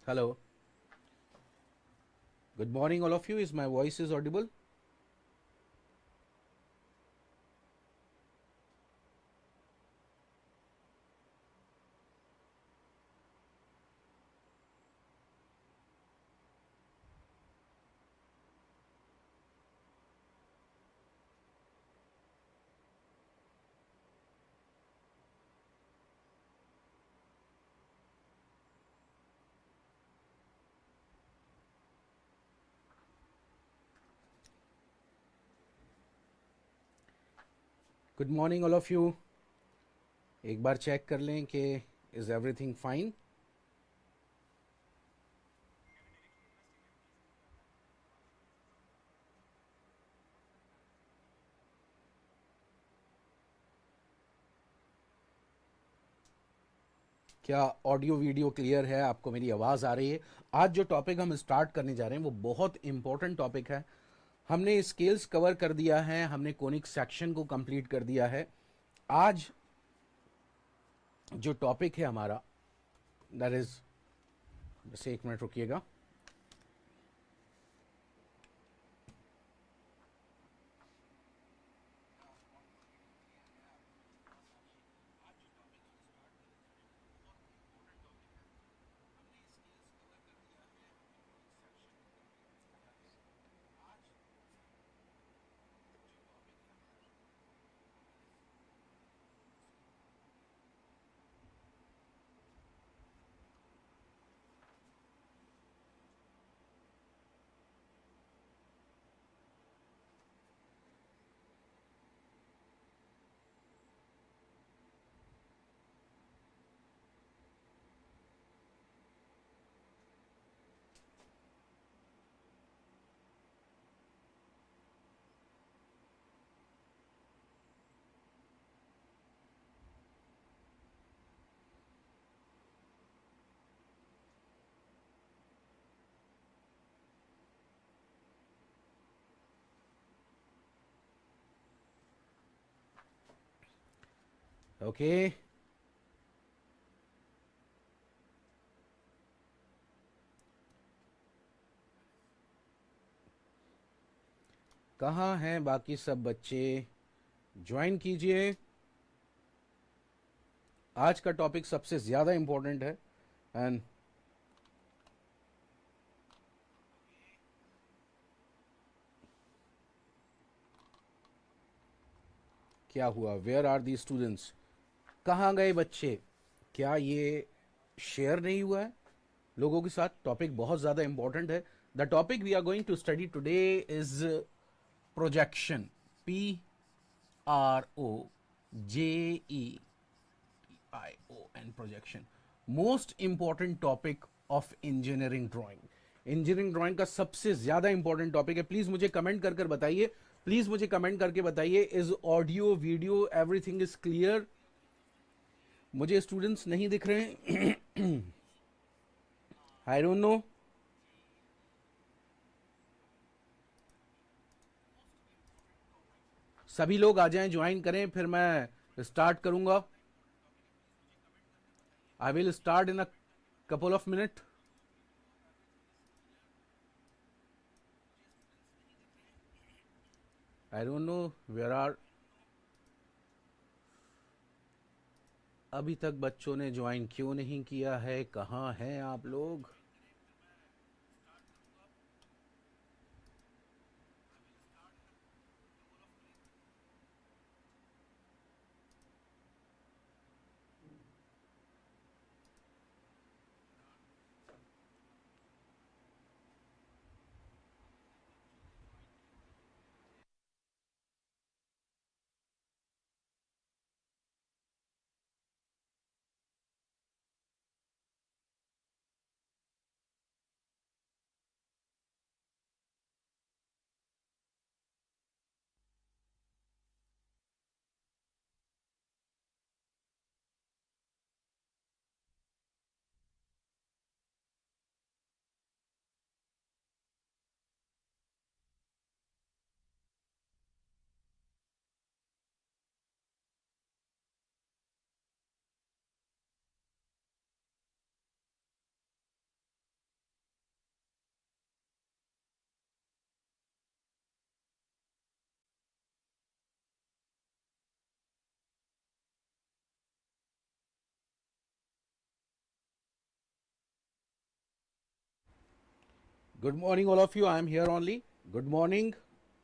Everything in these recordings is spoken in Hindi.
Hello. Good morning, all of you. Is my voice is audible? Good morning, all of you. एक बार चेक कर लें कि इज एवरीथिंग फाइन. क्या ऑडियो वीडियो क्लियर है? आपको मेरी आवाज़ आ रही है? आज जो टॉपिक हम स्टार्ट करने जा रहे हैं वो बहुत इंपॉर्टेंट टॉपिक है. हमने स्केल्स कवर कर दिया है, हमने कोनिक सेक्शन को कंप्लीट कर दिया है. आज जो टॉपिक है हमारा, दैट इज, बस एक मिनट रुकिएगा. ओके. कहाँ हैं बाकी सब बच्चे? ज्वाइन कीजिए. आज का टॉपिक सबसे ज़्यादा इंपॉर्टेंट है. एंड क्या हुआ? Where are the students? कहाँ गए बच्चे? क्या ये शेयर नहीं हुआ है लोगों के साथ? टॉपिक बहुत ज़्यादा इंपॉर्टेंट है. The topic we are going to study today is projection. PROJEION, projection. Most important topic of engineering drawing. Engineering drawing का सबसे ज़्यादा इंपॉर्टेंट टॉपिक है. प्लीज़ मुझे कमेंट कर कर बताइए. प्लीज़ मुझे कमेंट करके बताइए, is audio video everything is clear? मुझे स्टूडेंट्स नहीं दिख रहे हैं. I don't know. सभी लोग आ जाएं, ज्वाइन करें, फिर मैं स्टार्ट करूंगा. I will start in a couple of minutes. I don't know where are. अभी तक बच्चों ने ज्वाइन क्यों नहीं किया है? कहाँ हैं आप लोग? Good morning all of you, I am here only. Good morning,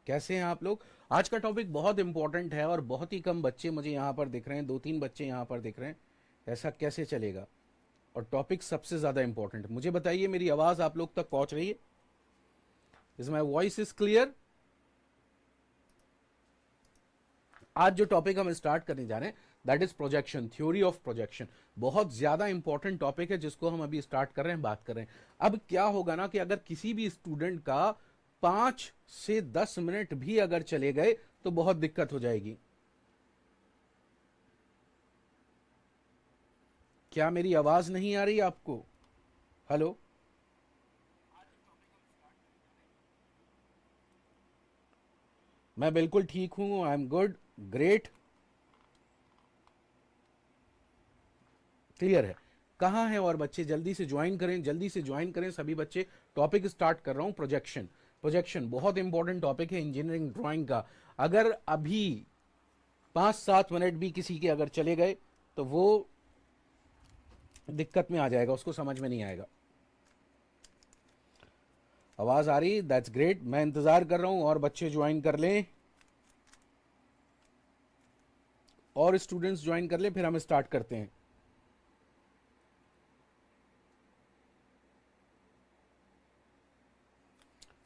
कैसे हैं आप लोग? आज का टॉपिक बहुत इंपॉर्टेंट है और बहुत ही कम बच्चे मुझे यहाँ पर दिख रहे हैं, 2-3 बच्चे यहाँ पर दिख रहे हैं। ऐसा कैसे चलेगा? और टॉपिक सबसे ज़्यादा इंपॉर्टेंट। मुझे बताइए, मेरी आवाज़ आप लोग तक पहुँच रही है? Is my voice is clear? आज जो टॉपिक हम स्टार्ट करने जा रहे हैं that is projection, theory of projection. बहुत ज्यादा इंपॉर्टेंट टॉपिक है जिसको हम अभी स्टार्ट कर रहे हैं, बात कर रहे हैं। अब क्या होगा ना कि अगर किसी भी स्टूडेंट का 5 से 10 मिनट भी अगर चले गए तो बहुत दिक्कत हो जाएगी। क्या मेरी आवाज नहीं आ रही आपको? हेलो? मैं बिल्कुल ठीक हूं, I am good, great, clear है। कहाँ हैं और बच्चे? जल्दी से ज्वाइन करें, जल्दी से ज्वाइन करें सभी बच्चे। टॉपिक स्टार्ट कर रहा हूं, प्रोजेक्शन। प्रोजेक्शन बहुत इंपॉर्टेंट टॉपिक है इंजीनियरिंग ड्राइंग का। अगर अभी 5-7 मिनट भी किसी के अगर चले गए तो वो दिक्कत में आ जाएगा, उसको समझ में नहीं आएगा। आवाज आ रही? That's great. मैं इंतजार कर रहा हूं और बच्चे ज्वाइन कर लें, और स्टूडेंट्स ज्वाइन कर लें, फिर हम स्टार्ट करते हैं।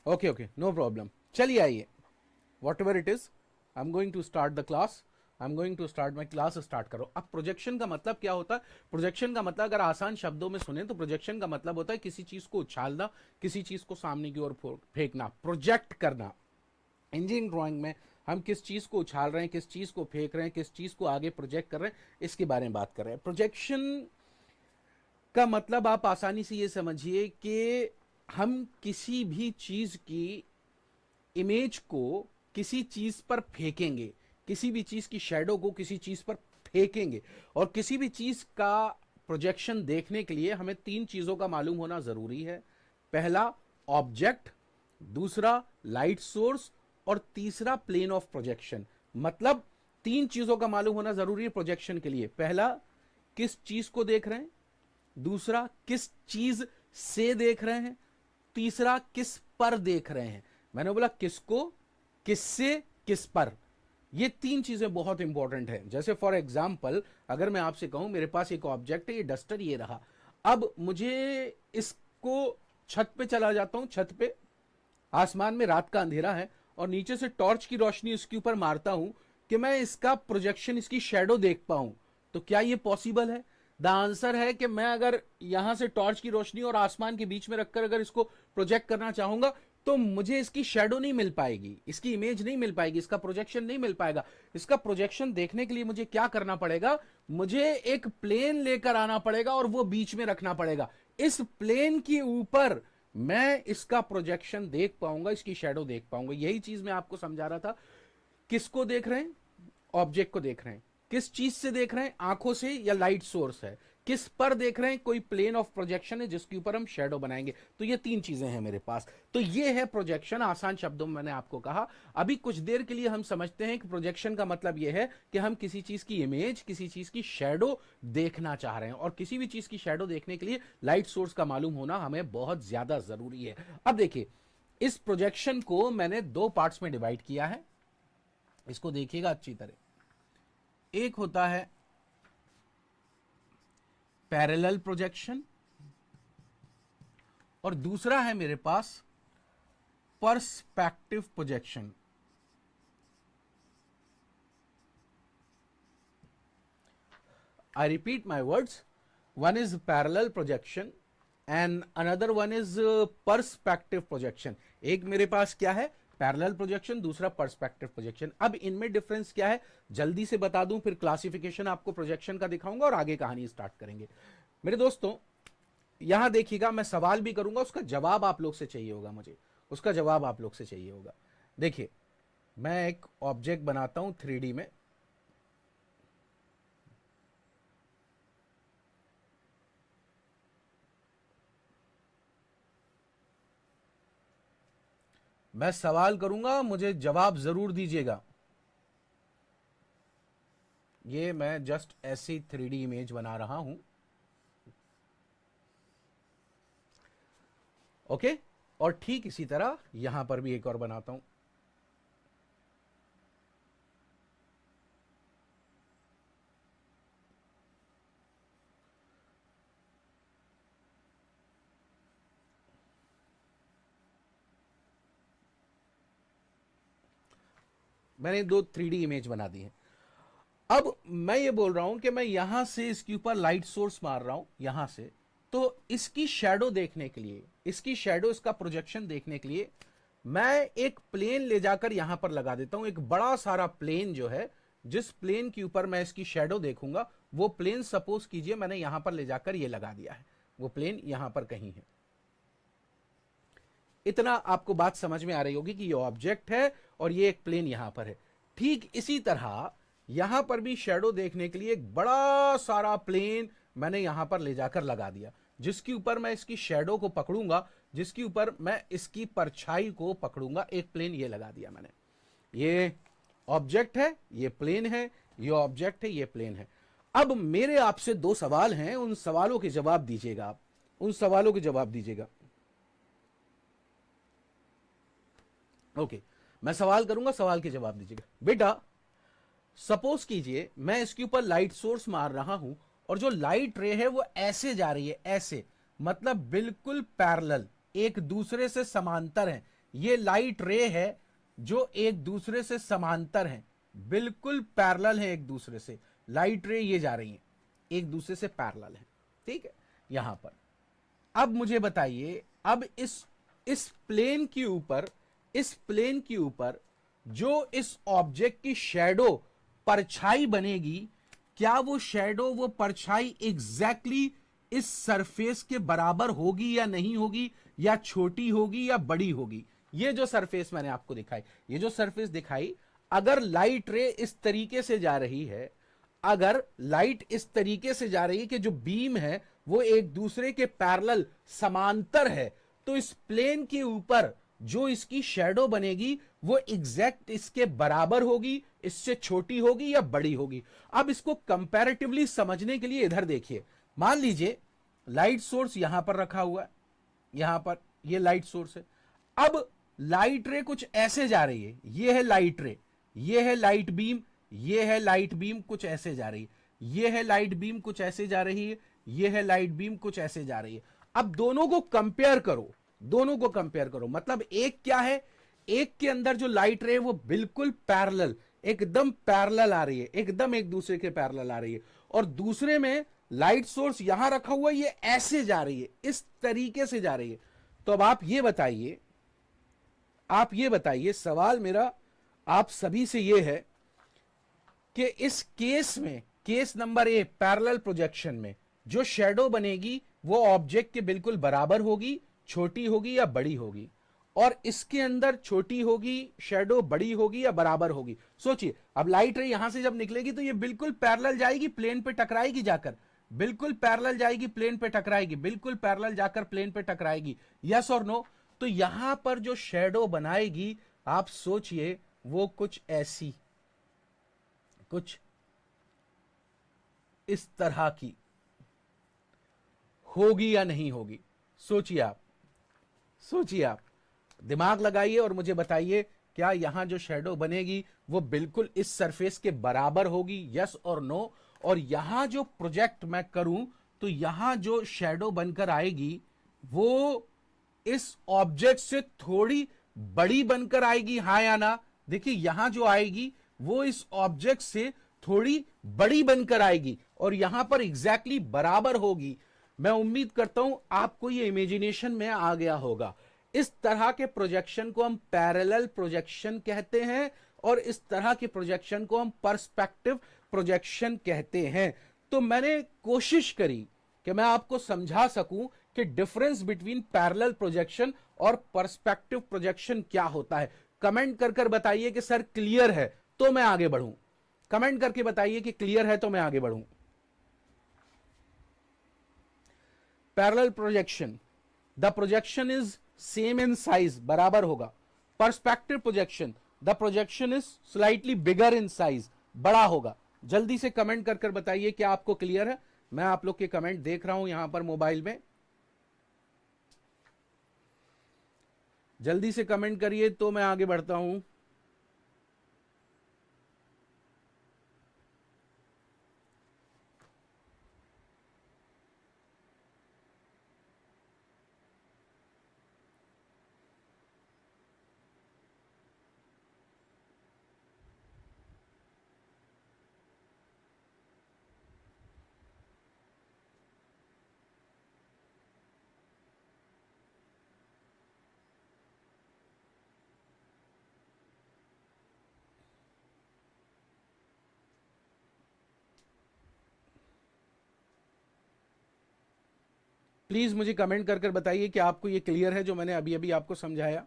Okay okay, no problem. चलिए आइए, whatever it is, I am going to start the class. I am going to start my class, start करो। अब प्रोजेक्शन का मतलब क्या होता है? प्रोजेक्शन का मतलब अगर आसान शब्दों में सुने तो प्रोजेक्शन का मतलब होता है किसी चीज को उछालना, किसी चीज को सामने की ओर फेंकना, प्रोजेक्ट करना। इंजीनियरिंग ड्राइंग में हम किस चीज को उछाल रहे हैं, किस चीज को फेंक रहे हैं, किस चीज को आगे प्रोजेक्ट कर रहे हैं, इसके बारे में बात कर रहे हैं। प्रोजेक्शन का मतलब आप आसानी से ये समझिए कि हम किसी भी चीज की इमेज को किसी चीज पर फेंकेंगे, किसी भी चीज की शेडो को किसी चीज पर फेंकेंगे। और किसी भी चीज का प्रोजेक्शन देखने के लिए हमें 3 चीजों का मालूम होना जरूरी है। पहला ऑब्जेक्ट, दूसरा लाइट सोर्स, और तीसरा प्लेन ऑफ प्रोजेक्शन। मतलब 3 चीजों का मालूम होना जरूरी है प्रोजेक्शन के लिए। पहला, किस चीज को देख रहे हैं, दूसरा किस चीज से देख रहे हैं, तीसरा किस पर देख रहे हैं। मैंने बोला किसको, किससे, किस पर। ये 3 चीजें बहुत इंपॉर्टेंट है। जैसे फॉर एग्जाम्पल अगर मैं आपसे कहूं मेरे पास एक ऑब्जेक्ट है, ये डस्टर, ये रहा। अब मुझे इसको छत पे चला जाता हूं, छत पे आसमान में रात का अंधेरा है और नीचे से टॉर्च की रोशनी इसके ऊपर मारता हूं कि मैं इसका प्रोजेक्शन, इसकी शेडो देख पाऊं। तो क्या ये पॉसिबल है? द आंसर है कि मैं अगर यहां से टॉर्च की रोशनी और आसमान के बीच में रखकर अगर इसको प्रोजेक्ट करना चाहूंगा तो मुझे इसकी शेडो नहीं मिल पाएगी, इसकी इमेज नहीं मिल पाएगी, इसका प्रोजेक्शन नहीं मिल पाएगा। इसका प्रोजेक्शन देखने के लिए मुझे क्या करना पड़ेगा? मुझे एक प्लेन लेकर आना पड़ेगा और वो बीच में रखना पड़ेगा। इस प्लेन के ऊपर मैं इसका प्रोजेक्शन देख पाऊंगा, इसकी शेडो देख पाऊंगा। यही चीज मैं आपको समझा रहा था। किसको देख रहे हैं? ऑब्जेक्ट को देख रहे हैं। किस चीज से देख रहे हैं? आंखों से या लाइट सोर्स है। किस पर देख रहे हैं? कोई प्लेन ऑफ प्रोजेक्शन है जिसके ऊपर हम शेडो बनाएंगे। तो ये 3 चीजें हैं मेरे पास। तो ये है प्रोजेक्शन, आसान शब्दों में मैंने आपको कहा। अभी कुछ देर के लिए हम समझते हैं कि प्रोजेक्शन का मतलब यह है कि हम किसी चीज की इमेज, किसी चीज की शेडो देखना चाह रहे हैं। और किसी भी चीज की शेडो देखने के लिए लाइट सोर्स का मालूम होना हमें बहुत ज्यादा जरूरी है। अब देखिए, इस प्रोजेक्शन को मैंने 2 पार्ट्स में डिवाइड किया है। इसको देखिएगा अच्छी तरह। एक होता है पैरेलल प्रोजेक्शन और दूसरा है मेरे पास perspective projection. I repeat my words. One is parallel projection and another one is perspective projection. एक मेरे पास क्या है? पैरेलल प्रोजेक्शन, दूसरा पर्सपेक्टिव प्रोजेक्शन। अब इनमें डिफरेंस क्या है जल्दी से बता दूं, फिर क्लासिफिकेशन आपको प्रोजेक्शन का दिखाऊंगा और आगे कहानी स्टार्ट करेंगे। मेरे दोस्तों, यहां देखिएगा, मैं सवाल भी करूंगा, उसका जवाब आप लोग से चाहिए होगा, मुझे उसका जवाब आप लोग से चाहिए होगा। देखिए, मैं एक ऑब्जेक्ट बनाता हूं 3D में। मैं सवाल करूंगा, मुझे जवाब जरूर दीजिएगा। ये मैं जस्ट ऐसी 3D इमेज बना रहा हूं। ओके, और ठीक इसी तरह यहां पर भी एक और बनाता हूं। मैंने दो 3D इमेज बना दी है। अब मैं ये बोल रहा हूं कि मैं यहां से इसके ऊपर लाइट सोर्स मार रहा हूं यहां से, तो इसकी शैडो देखने के लिए, इसकी शैडो, इसका प्रोजेक्शन देखने के लिए मैं एक प्लेन ले जाकर यहां पर लगा देता हूं। एक बड़ा सारा प्लेन जो है, जिस प्लेन के ऊपर मैं इसकी शैडो देखूंगा, वो प्लेन सपोज कीजिए मैंने यहां पर ले जाकर ये लगा दिया है। वो प्लेन यहां पर कहीं है। इतना आपको बात समझ में आ रही होगी कि ये ऑब्जेक्ट है और ये एक प्लेन यहां पर है। ठीक इसी तरह यहां पर भी शैडो देखने के लिए एक बड़ा सारा प्लेन मैंने यहां पर ले जाकर लगा दिया, जिसके ऊपर मैं इसकी शैडो को पकड़ूंगा, जिसके ऊपर मैं इसकी परछाई को पकड़ूंगा। एक प्लेन ये लगा दिया मैंने। ये ऑब्जेक्ट है, ये प्लेन है, ये ऑब्जेक्ट है, ये प्लेन है। अब मेरे आपसे दो सवाल हैं, उन सवालों के जवाब दीजिएगा। आप उन सवालों के जवाब दीजिएगा। ओके, मैं सवाल करूंगा, सवाल के जवाब दीजिएगा। बेटा सपोज कीजिए मैं इसके ऊपर लाइट सोर्स मार रहा हूं और जो लाइट रे है वो ऐसे जा रही है, ऐसे, मतलब बिल्कुल पैरेलल, एक दूसरे से समांतर है। ये लाइट रे है जो एक दूसरे से समांतर है, बिल्कुल पैरेलल है एक दूसरे से। लाइट रे ये जा रही है, एक दूसरे से पैरेलल है, ठीक है, यहां पर। अब मुझे बताइए, अब इस प्लेन के ऊपर, इस प्लेन के ऊपर जो इस ऑब्जेक्ट की शैडो, परछाई बनेगी, क्या वो शैडो, वो परछाई एग्जैक्टली इस सरफेस के बराबर होगी या नहीं होगी, या छोटी होगी या बड़ी होगी? ये जो सरफेस मैंने आपको दिखाई, ये जो सरफेस दिखाई, अगर लाइट रे इस तरीके से जा रही है, अगर लाइट इस तरीके से जा रही है कि जो बीम है वो एक दूसरे के पैरेलल समांतर है, तो इस प्लेन के ऊपर जो इसकी शैडो बनेगी वो एग्जैक्ट इसके बराबर होगी, इससे छोटी होगी या बड़ी होगी? अब इसको कंपैरेटिवली समझने के लिए इधर देखिए। मान लीजिए लाइट सोर्स यहां पर रखा हुआ है, यहां पर ये लाइट सोर्स है। अब लाइट रे कुछ ऐसे जा रही है, ये है लाइट रे, ये है लाइट बीम, ये है लाइट बीम, कुछ ऐसे जा रही है, ये है लाइट बीम, कुछ ऐसे जा रही है, ये है लाइट बीम, कुछ ऐसे जा रही है। अब दोनों को कंपेयर करो, दोनों को कंपेयर करो। मतलब एक क्या है, एक के अंदर जो लाइट रे वो बिल्कुल पैरेलल, एकदम पैरेलल आ रही है, एकदम एक दूसरे के पैरेलल आ रही है, और दूसरे में लाइट सोर्स यहां रखा हुआ है, ये ऐसे जा रही है, इस तरीके से जा रही है। तो अब आप ये बताइए, आप ये बताइए, सवाल मेरा आप सभी से ये है कि इस केस में, case number A, parallel projection में जो शैडो बनेगी वो ऑब्जेक्ट के बिल्कुल बराबर होगी, छोटी होगी या बड़ी होगी? और इसके अंदर छोटी होगी शैडो, बड़ी होगी या बराबर होगी? सोचिए। अब लाइट रे यहां से जब निकलेगी तो ये बिल्कुल पैरेलल जाएगी, प्लेन पे टकराएगी जाकर, बिल्कुल पैरेलल जाएगी, प्लेन पे टकराएगी, बिल्कुल पैरेलल जाकर प्लेन पे टकराएगी। यस और नो? तो यहां पर जो शैडो बनाएगी, आप सोचिए, वो कुछ ऐसी, कुछ इस तरह की होगी या नहीं होगी? सोचिए आप, सोचिए आप, दिमाग लगाइए और मुझे बताइए, क्या यहां जो शैडो बनेगी वो बिल्कुल इस सरफेस के बराबर होगी? यस और नो? और यहां जो प्रोजेक्ट मैं करूं तो यहां जो शैडो बनकर आएगी वो इस ऑब्जेक्ट से थोड़ी बड़ी बनकर आएगी, हां या ना? देखिए यहां जो आएगी वो इस ऑब्जेक्ट से थोड़ी बड़ी बनकर आएगी और यहां पर एग्जैक्टली बराबर होगी। मैं उम्मीद करता हूं आपको ये इमेजिनेशन में आ गया होगा। इस तरह के प्रोजेक्शन को हम पैरेलल प्रोजेक्शन कहते हैं और इस तरह के प्रोजेक्शन को हम पर्सपेक्टिव प्रोजेक्शन कहते हैं। तो मैंने कोशिश करी कि मैं आपको समझा सकूं कि डिफरेंस बिटवीन पैरेलल प्रोजेक्शन और पर्सपेक्टिव प्रोजेक्शन क्या होता है। कमेंट कर कर बताइए कि सर क्लियर है तो मैं आगे बढ़ूं। कमेंट करके बताइए कि क्लियर है तो मैं आगे बढ़ूं। Parallel projection, the projection is same in size, बराबर होगा। Perspective projection, the projection is slightly bigger in size, बड़ा होगा। जल्दी से कमेंट कर कर बताइए क्या आपको क्लियर है। मैं आप लोग के कमेंट देख रहा हूं यहां पर मोबाइल में। जल्दी से कमेंट करिए तो मैं आगे बढ़ता हूं। प्लीज मुझे कमेंट कर कर बताइए कि आपको ये क्लियर है जो मैंने अभी अभी आपको समझाया।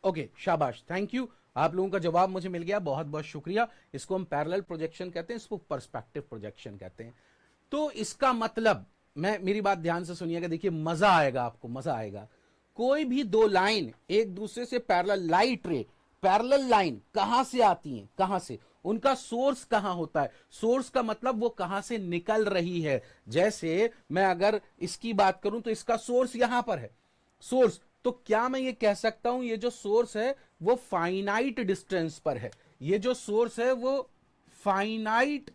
ओके, शाबाश, थैंक यू। आप लोगों का जवाब मुझे मिल गया, बहुत बहुत शुक्रिया। इसको हम पैरेलल प्रोजेक्शन कहते हैं, इसको पर्सपेक्टिव प्रोजेक्शन कहते हैं। तो इसका मतलब, मैं मेरी बात ध्यान से सुनिएगा, देखिए मजा आएगा आपको, मजा आएगा। कोई भी दो लाइन एक दूसरे से parallel, light ray parallel line कहां से आती हैं, कहां से, उनका सोर्स कहां होता है। सोर्स का मतलब वो कहां से निकल रही है। जैसे मैं अगर इसकी बात करूं तो इसका सोर्स यहां पर है, सोर्स। तो क्या मैं ये कह सकता हूं ये जो सोर्स है वो फाइनाइट डिस्टेंस पर है, ये जो सोर्स है वो फाइनाइट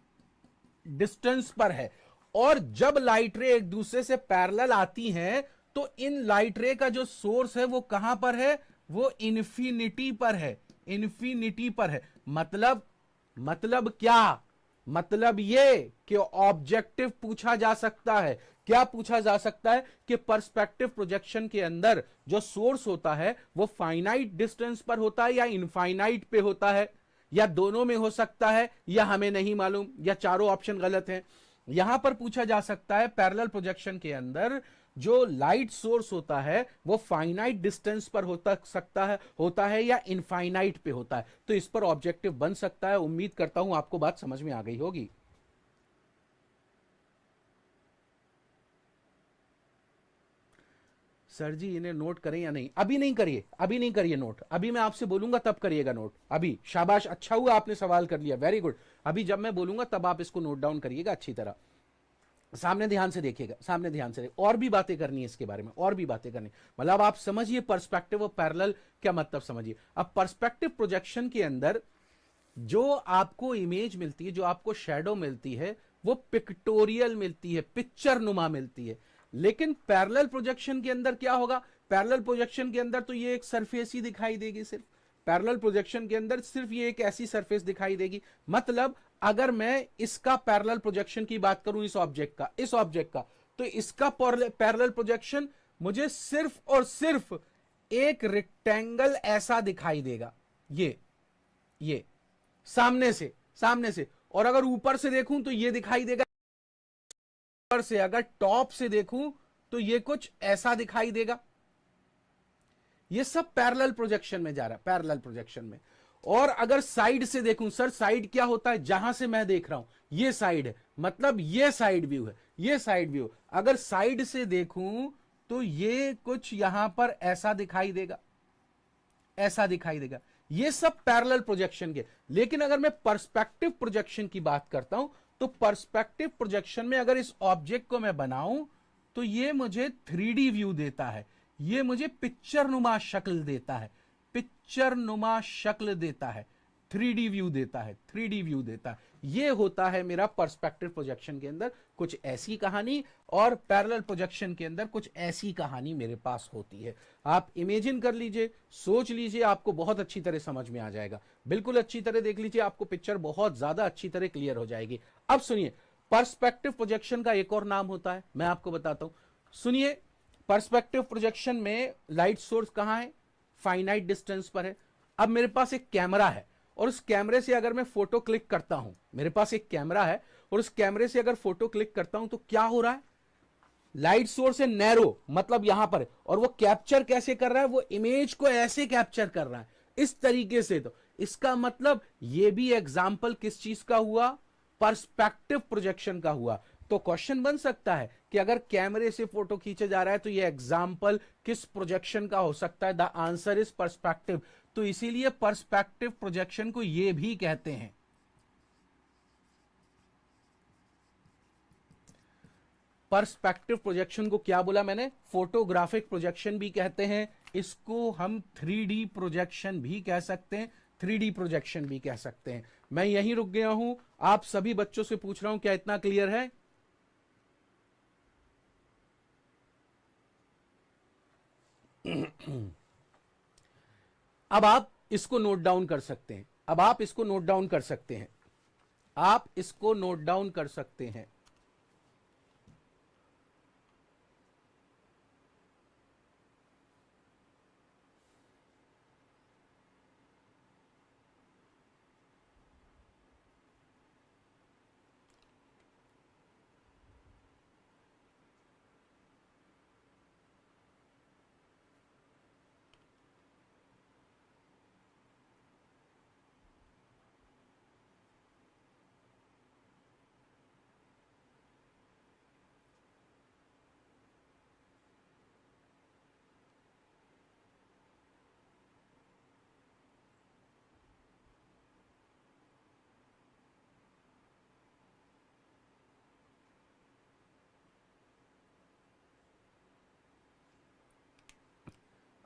डिस्टेंस पर है। और जब लाइट रे एक दूसरे से पैरेलल आती हैं तो इन लाइट रे का जो सोर्स है वो कहां पर है, वो इन्फिनिटी पर है, इन्फिनिटी पर है। मतलब क्या, मतलब ये कि ऑब्जेक्टिव पूछा जा सकता है। क्या पूछा जा सकता है कि पर्सपेक्टिव प्रोजेक्शन के अंदर जो सोर्स होता है वो फाइनाइट डिस्टेंस पर होता है या इनफाइनाइट पे होता है, या दोनों में हो सकता है, या हमें नहीं मालूम, या चारों ऑप्शन गलत हैं। यहां पर पूछा जा सकता है पैरेलल प्रोजेक्शन के अंदर जो लाइट सोर्स होता है वो फाइनाइट डिस्टेंस पर होता है या इनफाइनाइट पे होता है। तो इस पर ऑब्जेक्टिव बन सकता है। उम्मीद करता हूं आपको बात समझ में आ गई होगी। सर जी इन्हें नोट करें या नहीं, अभी नहीं करिए, अभी नहीं करिए नोट, अभी मैं आपसे बोलूंगा तब करिएगा नोट। अभी शाबाश, अच्छा हुआ आपने सवाल कर लिया, वेरी गुड। अभी जब मैं बोलूंगा तब आप इसको नोट डाउन करिएगा अच्छी तरह, सामने ध्यान से देखिएगा, सामने ध्यान से और भी बातें करनी है इसके बारे में, और भी बातें करनी। मतलब आप समझिए पर्सपेक्टिव और पैरेलल क्या मतलब समझिए। अब पर्सपेक्टिव प्रोजेक्शन के अंदर जो आपको इमेज मिलती है, जो आपको शेडो मिलती है, वो पिक्टोरियल मिलती है, पिक्चर नुमा मिलती है। लेकिन पैरेलल प्रोजेक्शन के अंदर क्या होगा, पैरेलल प्रोजेक्शन के अंदर तो ये एक सरफेस ही दिखाई देगी सिर्फ। पैरेलल प्रोजेक्शन के अंदर सिर्फ ये एक ऐसी सरफेस दिखाई देगी। मतलब अगर मैं इसका पैरेलल प्रोजेक्शन की बात करूं, इस ऑब्जेक्ट का, तो इसका पैरेलल प्रोजेक्शन मुझे सिर्फ और सिर्फ एक रेक्टेंगल ऐसा दिखाई देगा, ये सामने से। और अगर ऊपर से देखूं तो ये दिखाई देगा, ऊपर से अगर टॉप से देखूं तो ये कुछ ऐसा दिखाई देगा। ये सब पैरेलल प्रोजेक्शन में जा रहा है, पैरेलल प्रोजेक्शन में। और अगर साइड से देखूं, सर साइड क्या होता है, जहां से मैं देख रहा हूं ये साइड है, मतलब ये साइड व्यू है, ये साइड व्यू। अगर साइड से देखूं तो ये कुछ यहां पर ऐसा दिखाई देगा, ऐसा दिखाई देगा। ये सब पैरेलल प्रोजेक्शन के। लेकिन अगर मैं पर्सपेक्टिव प्रोजेक्शन की बात करता हूं तो पर्सपेक्टिव प्रोजेक्शन में अगर इस ऑब्जेक्ट को मैं बनाऊं तो ये मुझे 3D व्यू देता है, ये मुझे पिक्चर नुमा शक्ल देता है, पिक्चर नुमा शक्ल देता है, 3D व्यू देता है, 3D व्यू देता है। ये होता है मेरा पर्सपेक्टिव प्रोजेक्शन के अंदर कुछ ऐसी कहानी, और पैरेलल प्रोजेक्शन के अंदर कुछ ऐसी कहानी मेरे पास होती है। आप इमेजिन कर लीजिए, सोच लीजिए, आपको बहुत अच्छी तरह समझ में आ जाएगा। बिल्कुल अच्छी तरह देख लीजिए, आपको पिक्चर बहुत ज्यादा अच्छी तरह क्लियर हो जाएगी। अब सुनिए, पर्सपेक्टिव प्रोजेक्शन का एक और नाम होता है, मैं आपको बताता हूं, सुनिए। पर्सपेक्टिव प्रोजेक्शन में लाइट सोर्स कहां है, फाइनाइट डिस्टेंस पर है। अब मेरे पास एक कैमरा है और उस कैमरे से अगर मैं फोटो क्लिक करता हूं, मेरे पास एक कैमरा है और उस कैमरे से अगर फोटो क्लिक करता हूं तो क्या हो रहा है, लाइट सोर्स है नैरो, मतलब यहां पर है, और वो कैप्चर कैसे कर रहा है, वो इमेज को ऐसे कैप्चर कर रहा है, इस तरीके से। तो इसका मतलब ये भी एग्जाम्पल किस चीज का हुआ, पर्सपेक्टिव प्रोजेक्शन का हुआ। तो क्वेश्चन बन सकता है कि अगर कैमरे से फोटो खींचे जा रहा है तो ये एग्जाम्पल किस प्रोजेक्शन का हो सकता है, द आंसर इज पर्सपेक्टिव। तो इसीलिए पर्सपेक्टिव प्रोजेक्शन को ये भी कहते हैं। पर्सपेक्टिव प्रोजेक्शन को क्या बोला मैंने, फोटोग्राफिक प्रोजेक्शन भी कहते हैं, इसको हम 3D प्रोजेक्शन भी कह सकते हैं, 3D प्रोजेक्शन भी कह सकते हैं। मैं यहीं रुक गया हूं, आप सभी बच्चों से पूछ रहा हूं क्या इतना क्लियर है? अब आप इसको नोट डाउन कर सकते हैं, अब आप इसको नोट डाउन कर सकते हैं, आप इसको नोट डाउन कर सकते हैं।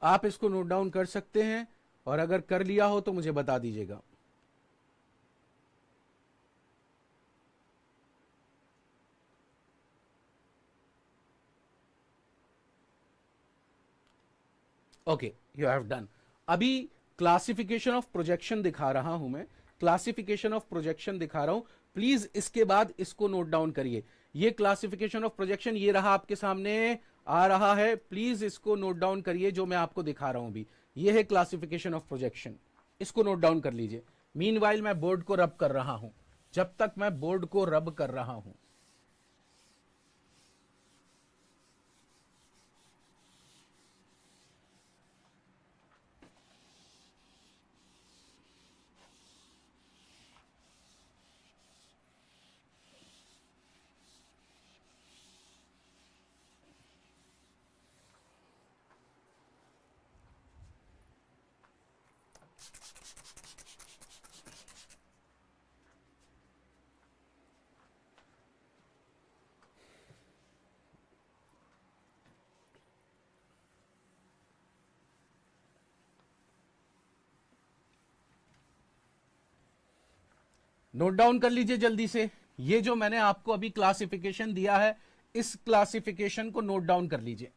आप इसको नोट डाउन कर सकते हैं, और अगर कर लिया हो तो मुझे बता दीजिएगा। Okay, you have done. अभी क्लासिफिकेशन ऑफ प्रोजेक्शन दिखा रहा हूं मैं, क्लासिफिकेशन ऑफ प्रोजेक्शन दिखा रहा हूं, प्लीज इसके बाद इसको नोट डाउन करिए। ये क्लासिफिकेशन ऑफ प्रोजेक्शन ये रहा, आपके सामने आ रहा है, प्लीज इसको नोट डाउन करिए जो मैं आपको दिखा रहा हूं अभी। ये है क्लासिफिकेशन ऑफ प्रोजेक्शन, इसको नोट डाउन कर लीजिए। मीनवाइल मैं बोर्ड को रब कर रहा हूं, जब तक मैं बोर्ड को रब कर रहा हूं। नोट डाउन कर लीजिए जल्दी से। ये जो मैंने आपको अभी क्लासिफिकेशन दिया है, इस क्लासिफिकेशन को नोट डाउन कर लीजिए।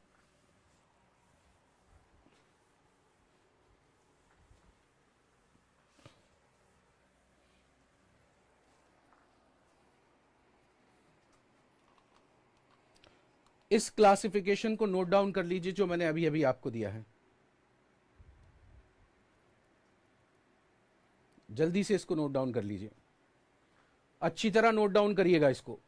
इस क्लासिफिकेशन को नोट डाउन कर लीजिए जो मैंने अभी अभी आपको दिया है। जल्दी से इसको नोट डाउन कर लीजिए, अच्छी तरह नोट डाउन करिएगा इसको।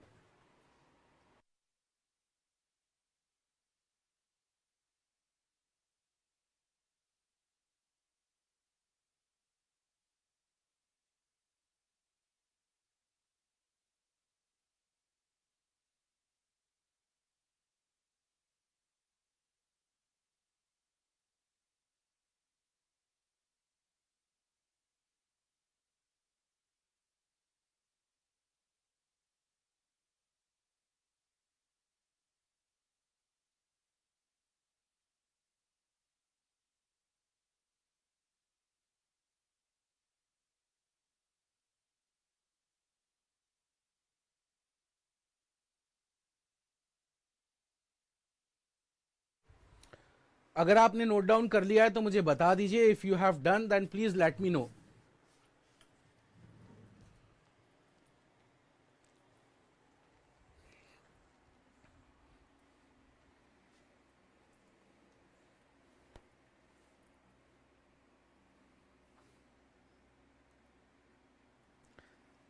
अगर आपने नोट डाउन कर लिया है तो मुझे बता दीजिए। If you have done then please let me know.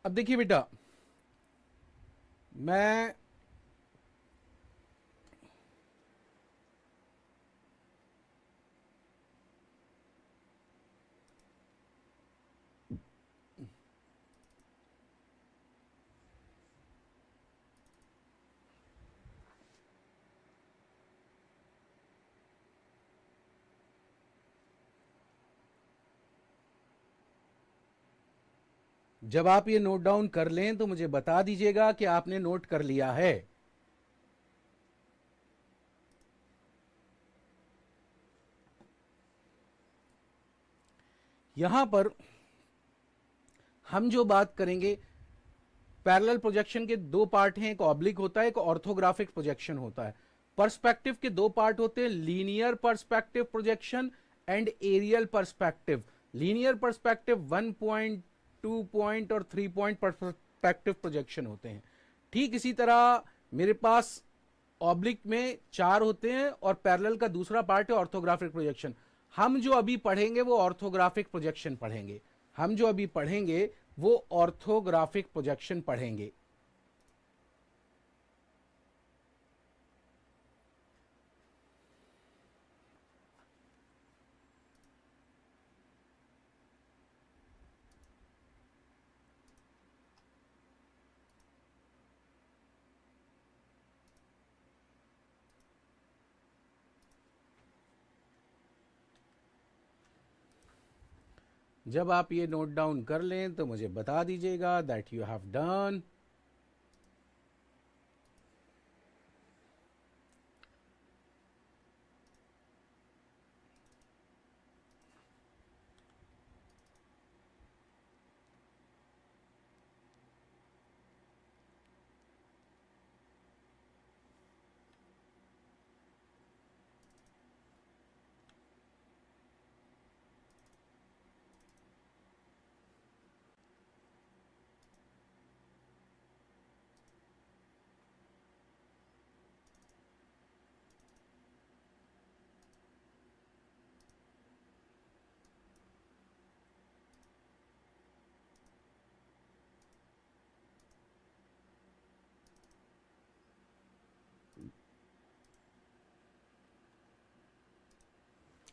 अब देखिए बेटा, मैं जब आप ये नोट डाउन कर लें तो मुझे बता दीजिएगा कि आपने नोट कर लिया है। यहां पर हम जो बात करेंगे, पैरेलल प्रोजेक्शन के दो पार्ट हैं, एक ऑब्लिक होता है, एक ऑर्थोग्राफिक प्रोजेक्शन होता है। पर्सपेक्टिव के दो पार्ट होते हैं, linear perspective projection and aerial perspective. Linear perspective 1 point, 2 point और 3 पॉइंट पर्सपेक्टिव प्रोजेक्शन होते हैं। ठीक इसी तरह मेरे पास ऑब्लिक में 4 होते हैं और पैरेलल का दूसरा पार्ट है ऑर्थोग्राफिक प्रोजेक्शन। हम जो अभी पढ़ेंगे वो ऑर्थोग्राफिक प्रोजेक्शन पढ़ेंगे। हम जो अभी पढ़ेंगे वो ऑर्थोग्राफिक प्रोजेक्शन पढ़ेंगे। जब आप ये नोट डाउन कर लें तो मुझे बता दीजिएगा that you have done.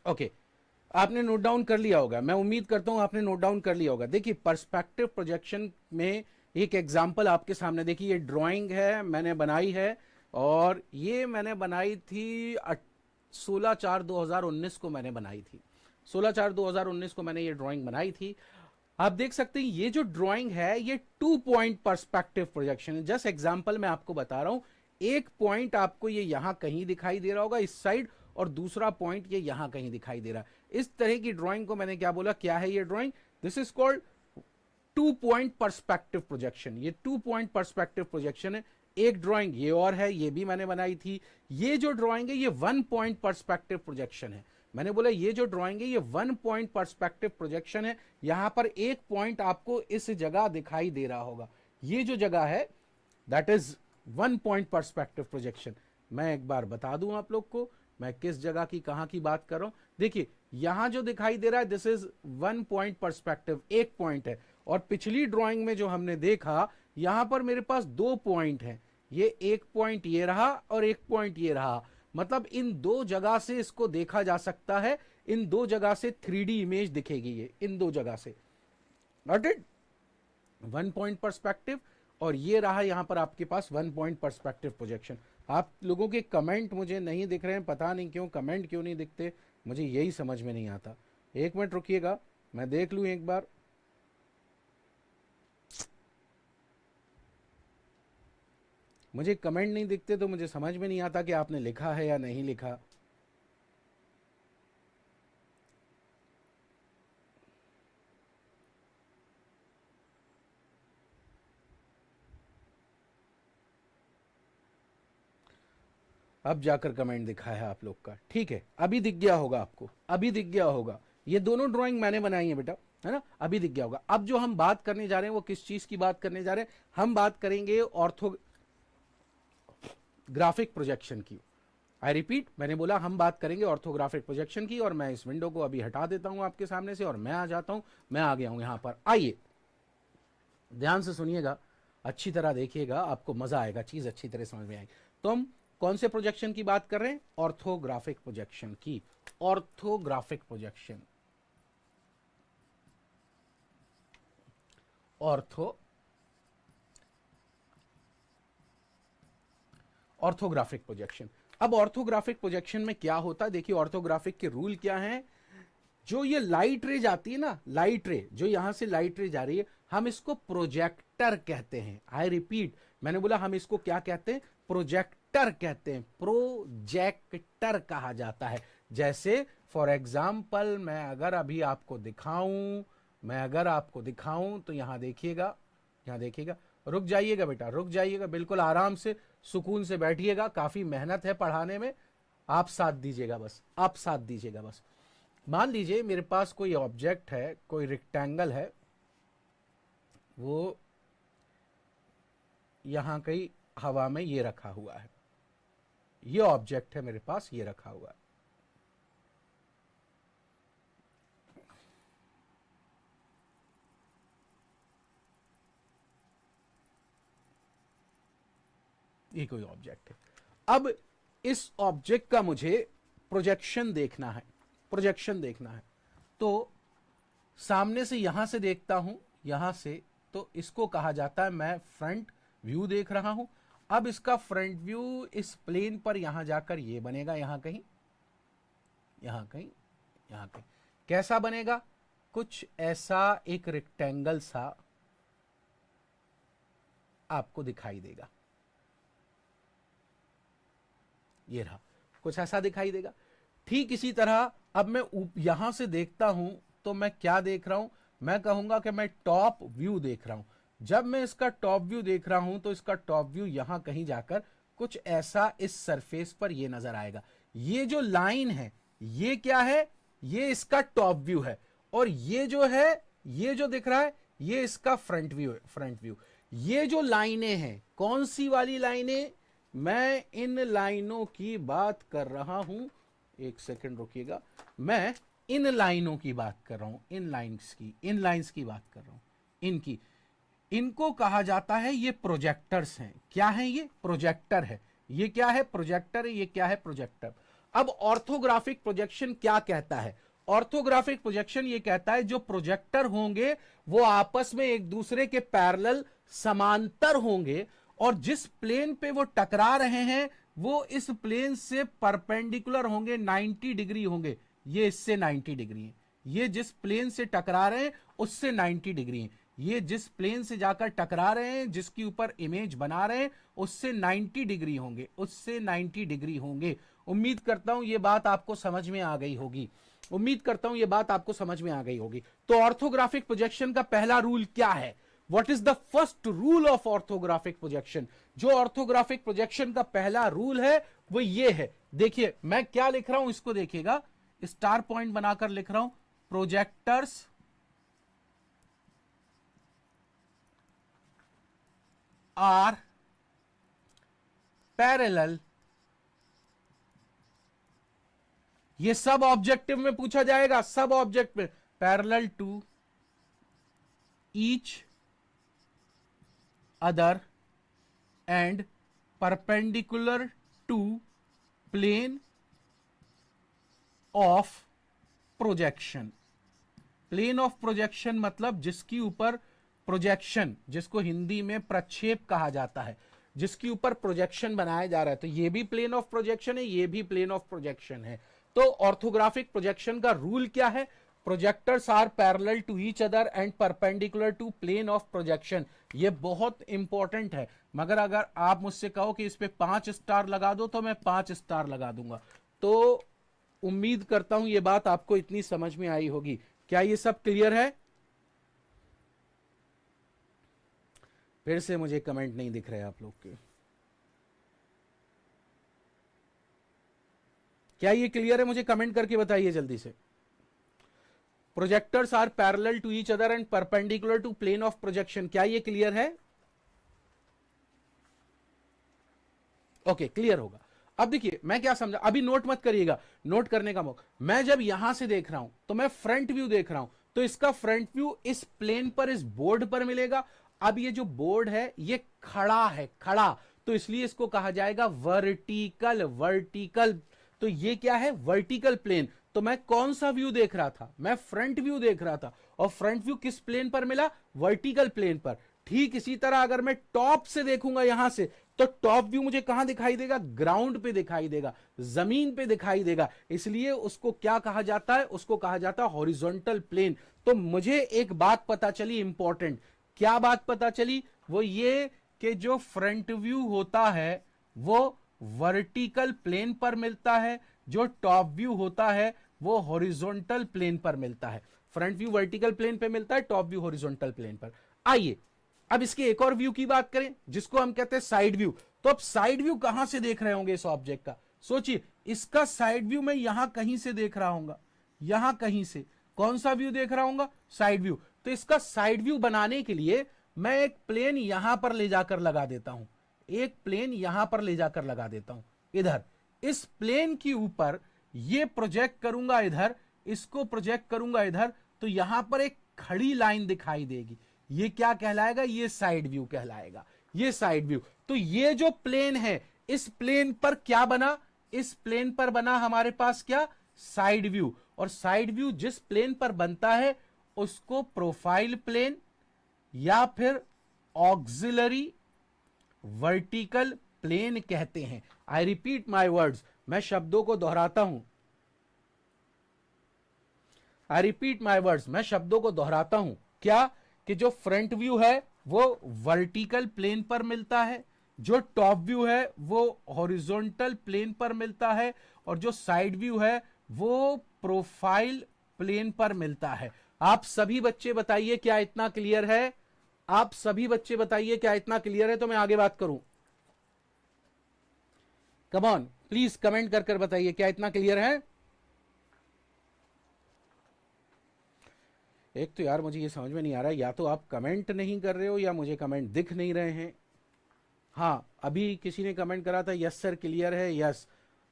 Okay, आपने नोट डाउन कर लिया होगा, मैं उम्मीद करता हूं आपने नोट डाउन कर लिया होगा। देखिए पर्सपेक्टिव प्रोजेक्शन में एक एग्जांपल आपके सामने, देखिए ये ड्राइंग है मैंने बनाई है, और ये मैंने बनाई थी 16/4/2019 को मैंने बनाई थी। 16/4/2019 को मैंने ये ड्राइंग बनाई थी। आप देख सकते हैं ये जो ड्राइंग है ये 2 पॉइंट पर्सपेक्टिव प्रोजेक्शन है। जस्ट एग्जांपल मैं आपको बता रहा हूं, एक पॉइंट आपको ये यहां कहीं दिखाई दे रहा होगा इस साइड, और दूसरा पॉइंट ये यहां कहीं दिखाई दे रहा है। इस तरह की ड्राइंग को मैंने क्या बोला, क्या है ये drawing? This is called 2 point perspective projection. ये 2 पॉइंट पर्सपेक्टिव प्रोजेक्शन है। एक ड्राइंग ये और है, ये भी मैंने बनाई थी। ये जो ड्राइंग है ये 1 पॉइंट पर्सपेक्टिव प्रोजेक्शन है। मैंने बोला ये जो ड्राइंग है ये 1 पॉइंट पर्सपेक्टिव प्रोजेक्शन है। यहां पर एक पॉइंट आपको इस जगह दिखाई दे रहा होगा, ये जो जगह है that is 1 point perspective projection. मैं एक बार बता दूं आप लोग को मैं किस जगह की कहां की बात कर रहा हूं। देखिए यहां जो दिखाई दे रहा है दिस इज 1 पॉइंट पर्सपेक्टिव, एक पॉइंट है। और पिछली ड्राइंग में जो हमने देखा यहां पर मेरे पास 2 पॉइंट हैं, ये एक पॉइंट ये रहा और एक पॉइंट ये रहा। मतलब इन दो जगह से इसको देखा जा सकता है, इन दो जगह से 3D इमेज दिखेगी ये, इन दो जगह से। Got it? 1 पॉइंट पर्सपेक्टिव, और ये रहा यहां पर आपके पास 1 पॉइंट पर्सपेक्टिव प्रोजेक्शन। आप लोगों के कमेंट मुझे नहीं दिख रहे हैं, पता नहीं क्यों, कमेंट क्यों नहीं दिखते, मुझे यही समझ में नहीं आता। एक मिनट रुकिएगा, मैं देख लूं एक बार। मुझे कमेंट नहीं दिखते तो मुझे समझ में नहीं आता कि आपने लिखा है या नहीं लिखा। अब जाकर कमेंट दिखा है आप लोग का, ठीक है, अभी दिख गया होगा आपको, अभी दिख गया होगा। ये दोनों ड्राइंग मैंने बनाई है बेटा, है ना, अभी दिख गया होगा। अब जो हम बात करने जा रहे हैं वो किस चीज की बात करने जा रहे हैं? हम बात करेंगे ऑर्थोग्राफिक प्रोजेक्शन की। आई रिपीट, मैंने बोला हम बात करेंगे ऑर्थोग्राफिक प्रोजेक्शन की। और मैं इस विंडो को अभी हटा देता हूं आपके सामने से और मैं आ जाता हूं, मैं आ गया हूं यहां पर। आइए ध्यान से सुनिएगा, अच्छी तरह देखिएगा, आपको मजा आएगा, चीज अच्छी तरह समझ में आएगी। तो हम कौन से प्रोजेक्शन की बात कर रहे हैं? ऑर्थोग्राफिक प्रोजेक्शन की। Orthographic projection, orthographic projection. अब ऑर्थोग्राफिक प्रोजेक्शन में क्या होता है, देखिए ऑर्थोग्राफिक के रूल क्या हैं। जो ये लाइट रे जाती है ना, लाइट रे जो यहां से लाइट रे जा रही है, हम इसको प्रोजेक्टर कहते हैं। आई रिपीट, मैंने बोला हम इसको क्या कहते हैं, प्रोजेक्टर कहते हैं, प्रोजेक्टर कहा जाता है। जैसे फॉर एग्जाम्पल मैं अगर अभी आपको दिखाऊं, तो यहां देखिएगा, रुक जाइएगा बेटा, रुक जाइएगा, बिल्कुल आराम से सुकून से बैठिएगा, काफी मेहनत है पढ़ाने में, आप साथ दीजिएगा बस, आप साथ दीजिएगा बस। मान लीजिए मेरे पास कोई ऑब्जेक्ट है, कोई रेक्टेंगल है, वो यहां कहीं हवा में ये रखा हुआ है, ये ऑब्जेक्ट है मेरे पास, ये रखा हुआ है। ये कोई ऑब्जेक्ट है। अब इस ऑब्जेक्ट का मुझे प्रोजेक्शन देखना है, तो सामने से यहां से देखता हूं, यहां से, तो इसको कहा जाता है, मैं फ्रंट व्यू देख रहा हूं। अब इसका फ्रंट व्यू इस प्लेन पर यहां जाकर ये बनेगा, यहां कहीं, कैसा बनेगा, कुछ ऐसा एक रेक्टेंगल सा आपको दिखाई देगा, ये रहा, कुछ ऐसा दिखाई देगा। ठीक इसी तरह अब मैं यहां से देखता हूं, तो मैं क्या देख रहा हूं, मैं कहूंगा कि मैं टॉप व्यू देख रहा हूं। जब मैं इसका टॉप व्यू देख रहा हूं, तो इसका टॉप व्यू यहां कहीं जाकर कुछ ऐसा इस सरफेस पर ये नजर आएगा। ये जो लाइन है, ये क्या है, ये इसका टॉप व्यू है, और ये जो है, ये जो दिख रहा है, ये इसका फ्रंट व्यू है, फ्रंट व्यू। ये जो लाइनें हैं, कौन सी वाली लाइनें, मैं इन लाइनों की बात कर रहा हूं, एक सेकंड रुकिएगा, मैं इन लाइनों की बात कर रहा हूं, इन लाइंस की बात कर रहा हूं, इनकी, इनको कहा जाता है, ये प्रोजेक्टर्स हैं। क्या है ये, प्रोजेक्टर है। ये क्या है, प्रोजेक्टर है। ये क्या है, प्रोजेक्टर। अब ऑर्थोग्राफिक प्रोजेक्शन क्या कहता है, ऑर्थोग्राफिक प्रोजेक्शन ये कहता है जो प्रोजेक्टर होंगे वो आपस में एक दूसरे के पैरेलल समांतर होंगे, और जिस प्लेन पे वो टकरा रहे हैं वो इस प्लेन से परपेंडिकुलर होंगे, 90 डिग्री होंगे। ये इससे 90 डिग्री है, ये जिस प्लेन से टकरा रहे हैं उससे 90 डिग्री है, ये जिस प्लेन से जाकर टकरा रहे हैं, जिसके ऊपर इमेज बना रहे हैं, उससे 90 डिग्री होंगे, उससे 90 डिग्री होंगे। उम्मीद करता हूं ये बात आपको समझ में आ गई होगी, उम्मीद करता हूं ये बात आपको समझ में आ गई होगी। तो ऑर्थोग्राफिक प्रोजेक्शन का पहला रूल क्या है, what is the first rule of orthographic projection. जो ऑर्थोग्राफिक प्रोजेक्शन का पहला रूल है वो ये है, देखिए मैं क्या लिख रहा हूं, इसको देखिएगा, स्टार पॉइंट बनाकर लिख रहा हूं, प्रोजेक्टर्स आर पैरेलल, ये सब ऑब्जेक्टिव में पूछा जाएगा, सब ऑब्जेक्ट में, parallel to each other and perpendicular to plane of projection. Plane of projection मतलब जिसकी ऊपर प्रोजेक्शन, जिसको हिंदी में प्रक्षेप कहा जाता है, जिसके ऊपर प्रोजेक्शन बनाया जा रहा है। तो ये भी प्लेन ऑफ प्रोजेक्शन है, ये भी प्लेन ऑफ प्रोजेक्शन है। तो ऑर्थोग्राफिक प्रोजेक्शन का रूल क्या है, projectors are parallel to each other and perpendicular to plane of projection. ये बहुत इंपॉर्टेंट है, मगर अगर आप मुझसे कहो कि इस पे 5 स्टार लगा दो तो मैं 5 स्टार लगा दूंगा। तो उम्मीद करता हूं ये बात आपको इतनी समझ में आई होगी। क्या ये सब क्लियर है? फिर से मुझे कमेंट नहीं दिख रहे आप लोग के, क्या ये क्लियर है? मुझे कमेंट करके बताइए जल्दी से। Projectors are parallel to each other and perpendicular to plane of projection, क्या ये क्लियर है? ओके, क्लियर होगा। अब देखिए मैं क्या समझा, अभी नोट मत करिएगा, नोट करने का मौका। मैं जब यहां से देख रहा हूं तो मैं फ्रंट व्यू देख रहा हूं, तो इसका फ्रंट व्यू इस प्लेन पर, इस बोर्ड पर मिलेगा। अब ये जो बोर्ड है ये खड़ा है, खड़ा, तो इसलिए इसको कहा जाएगा वर्टिकल, वर्टिकल। तो ये क्या है, वर्टिकल प्लेन। तो मैं कौन सा व्यू देख रहा था, मैं फ्रंट व्यू देख रहा था, और फ्रंट व्यू किस प्लेन पर मिला, वर्टिकल प्लेन पर। ठीक इसी तरह अगर मैं टॉप से देखूंगा यहां से, तो टॉप व्यू मुझे कहां दिखाई देगा, ग्राउंड पे दिखाई देगा, जमीन पे दिखाई देगा। इसलिए उसको क्या कहा जाता है, उसको कहा जाता है हॉरिजॉन्टल प्लेन। तो मुझे एक बात पता चली इंपॉर्टेंट, क्या बात पता चली? वो ये कि जो फ्रंट व्यू होता है वो वर्टिकल प्लेन पर मिलता है, जो टॉप व्यू होता है वो हॉरिजॉन्टल प्लेन पर मिलता है। फ्रंट व्यू वर्टिकल प्लेन पे मिलता है, टॉप व्यू हॉरिजॉन्टल प्लेन पर। आइए अब इसके एक और व्यू की बात करें जिसको हम कहते हैं साइड व्यू। तो अब साइड व्यू कहां से देख रहे होंगे इस ऑब्जेक्ट का? सोचिए, इसका साइड व्यू मैं यहां कहीं से देख रहा हूंगा, यहां कहीं से। कौन सा व्यू देख रहा हूंगा? Side view. तो इसका साइड व्यू बनाने के लिए मैं एक प्लेन यहां पर ले जाकर लगा देता हूं, एक प्लेन यहां पर ले जाकर लगा देता हूं इधर। इस प्लेन के ऊपर ये प्रोजेक्ट करूंगा इधर, इसको प्रोजेक्ट करूंगा इधर, तो यहां पर एक खड़ी लाइन दिखाई देगी। ये क्या कहलाएगा? ये साइड व्यू कहलाएगा, ये साइड व्यू। तो ये जो प्लेन है, इस प्लेन पर क्या बना? इस प्लेन पर बना हमारे पास क्या? Side view. और साइड व्यू जिस प्लेन पर बनता है उसको प्रोफाइल प्लेन या फिर ऑक्सिलरी वर्टिकल प्लेन कहते हैं। आई रिपीट माई वर्ड्स, मैं शब्दों को दोहराता हूं। आई रिपीट माई वर्ड्स, मैं शब्दों को दोहराता हूं। क्या? कि जो फ्रंट व्यू है वो वर्टिकल प्लेन पर मिलता है, जो टॉप व्यू है वो हॉरिजॉन्टल प्लेन पर मिलता है, और जो साइड व्यू है वो प्रोफाइल प्लेन पर मिलता है। आप सभी बच्चे बताइए क्या इतना क्लियर है? आप सभी बच्चे बताइए क्या इतना क्लियर है? तो मैं आगे बात करूं। कम ऑन, प्लीज कमेंट कर कर बताइए क्या इतना क्लियर है? एक तो यार मुझे ये समझ में नहीं आ रहा है, या तो आप कमेंट नहीं कर रहे हो या मुझे कमेंट दिख नहीं रहे हैं। हाँ, अभी किसी ने कमेंट करा था, यस सर क्लियर है, yes.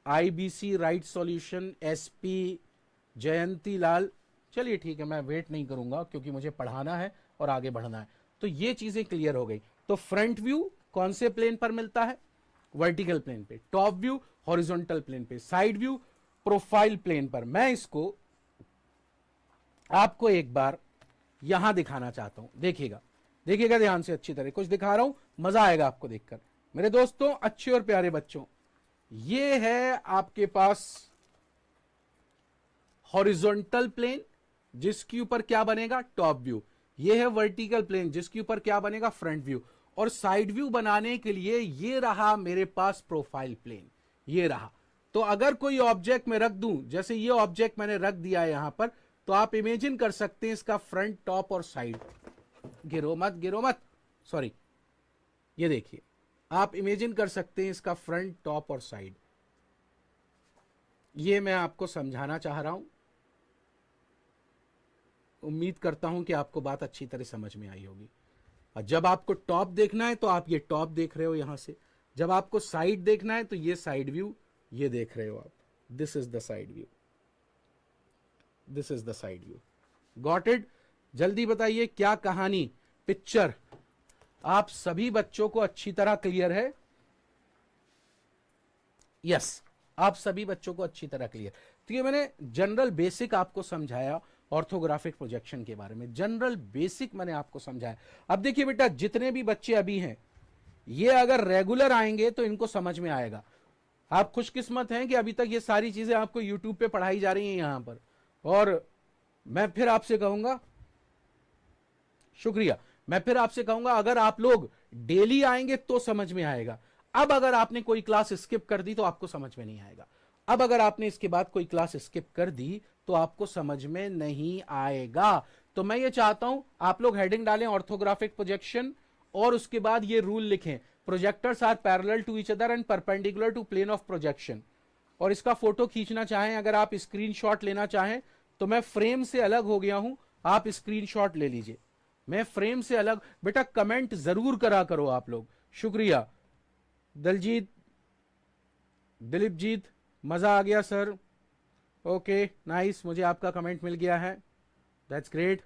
IBC right solution, SP Jayanti Lal. चलिए ठीक है, मैं वेट नहीं करूंगा क्योंकि मुझे पढ़ाना है और आगे बढ़ना है। तो ये चीजें क्लियर हो गई। तो फ्रंट व्यू कौन से प्लेन पर मिलता है? वर्टिकल प्लेन पे। टॉप व्यू हॉरिजॉन्टल प्लेन पे। साइड व्यू प्रोफाइल प्लेन पर। मैं इसको आपको एक बार यहां दिखाना चाहता हूं, देखिएगा, देखिएगा ध्यान से, अच्छी तरह कुछ दिखा रहा हूं, मजा आएगा आपको देखकर। मेरे दोस्तों, अच्छे और प्यारे बच्चों, ये है आपके पास हॉरिजॉन्टल प्लेन जिसके ऊपर क्या बनेगा? Top view. ये है वर्टिकल प्लेन जिसके ऊपर क्या बनेगा? Front view. और साइड व्यू बनाने के लिए ये रहा मेरे पास प्रोफाइल प्लेन, ये रहा। तो अगर कोई ऑब्जेक्ट मैं रख दूं, जैसे ये ऑब्जेक्ट मैंने रख दिया है यहां पर, तो आप इमेजिन कर सकते हैं इसका फ्रंट, टॉप और साइड। गिरो मत, गिरो मत, सॉरी। ये देखिए, आप इमेजिन कर सकते हैं इसका फ्रंट, टॉप और साइड। ये मैं आपको समझाना चाह रहा हूं। उम्मीद करता हूं कि आपको बात अच्छी तरह समझ में आई होगी। और जब आपको टॉप देखना है तो आप ये टॉप देख रहे हो यहां से, जब आपको साइड देखना है तो ये साइड व्यू ये देख रहे हो आप। This is the side view, this is the side view. Got it? जल्दी बताइए क्या कहानी, पिक्चर आप सभी बच्चों को अच्छी तरह क्लियर है? यस, आप सभी बच्चों को अच्छी तरह क्लियर। तो ये मैंने जनरल बेसिक आपको समझाया ऑर्थोग्राफिक प्रोजेक्शन के बारे में, जनरल बेसिक मैंने आपको समझाया। अब देखिए बेटा, जितने भी बच्चे अभी हैं ये अगर रेगुलर आएंगे तो इनको समझ में आएगा। आप खुशकिस्मत हैं कि अभी तक ये सारी चीजें आपको यूट्यूब पे पढ़ाई जा रही हैं यहां पर। और मैं फिर आपसे कहूंगा, शुक्रिया, मैं फिर आपसे कहूंगा अगर आप लोग डेली आएंगे तो समझ में आएगा। अब अगर आपने कोई क्लास स्किप कर दी तो आपको समझ में नहीं आएगा। अब अगर आपने इसके बाद कोई क्लास स्किप कर दी तो आपको समझ में नहीं आएगा। तो मैं ये चाहता हूं आप लोग हेडिंग डालें ऑर्थोग्राफिक प्रोजेक्शन, और उसके बाद ये रूल लिखें, projectors are parallel to each other and perpendicular to plane of projection. और इसका फोटो खींचना चाहें, अगर आप स्क्रीनशॉट लेना चाहें तो मैं फ्रेम से अलग हो गया हूं, आप स्क्रीनशॉट ले लीजिए। मैं फ्रेम से अलग। बेटा कमेंट जरूर करा करो आप लोग। शुक्रिया दलजीत, दिलीप जीत, मजा आ गया सर। ओके नाइस, मुझे आपका कमेंट मिल गया है, दैट्स ग्रेट।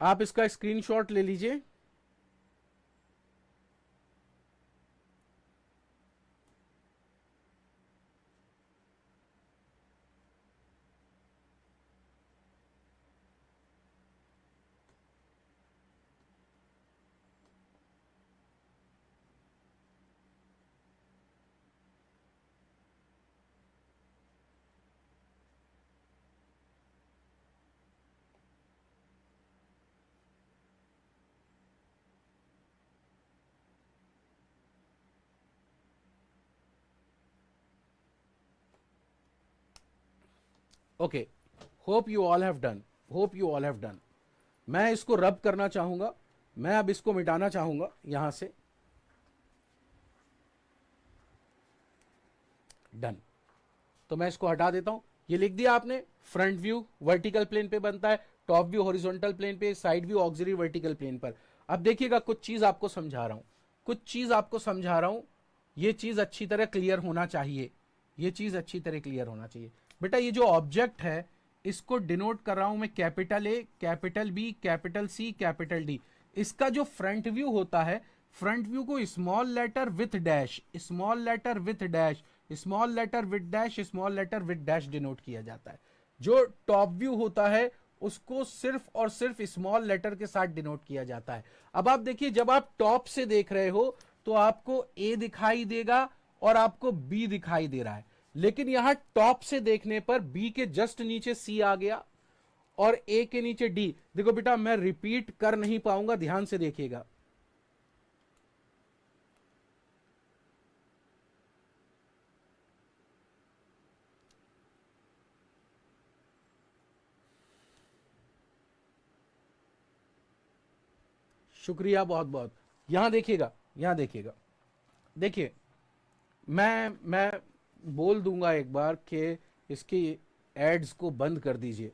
आप इसका स्क्रीनशॉट ले लीजिए। Okay, hope you all have done, hope you all have done. मैं इसको रब करना चाहूंगा, मैं अब इसको मिटाना चाहूंगा यहां से। डन, तो मैं इसको हटा देता हूं। ये लिख दिया आपने, फ्रंट व्यू वर्टिकल प्लेन पे बनता है, टॉप व्यू हॉरिजॉन्टल प्लेन पे, side view auxiliary vertical plane पर। अब देखिएगा, कुछ चीज आपको समझा रहा हूं, कुछ चीज आपको समझा रहा हूं, ये चीज अच्छी तरह क्लियर होना चाहिए, ये चीज अच्छी तरह क्लियर होना चाहिए। बेटा ये जो ऑब्जेक्ट है इसको डिनोट कर रहा हूं मैं capital A, capital B, capital C, capital D. इसका जो फ्रंट व्यू होता है, फ्रंट व्यू को small letter with dash, small letter with dash, small letter with dash, small letter with dash denote किया जाता है। जो टॉप व्यू होता है उसको सिर्फ और सिर्फ स्मॉल लेटर के साथ डिनोट किया जाता है। अब आप देखिए, जब आप टॉप से देख रहे हो तो आपको ए दिखाई देगा और आपको बी दिखाई दे रहा है, लेकिन यहां टॉप से देखने पर बी के जस्ट नीचे सी आ गया और ए के नीचे डी। देखो बेटा, मैं रिपीट कर नहीं पाऊंगा, ध्यान से देखिएगा। शुक्रिया बहुत बहुत। यहां देखिएगा, यहां देखिएगा, देखिए मैं बोल दूंगा एक बार कि इसकी एड्स को बंद कर दीजिए।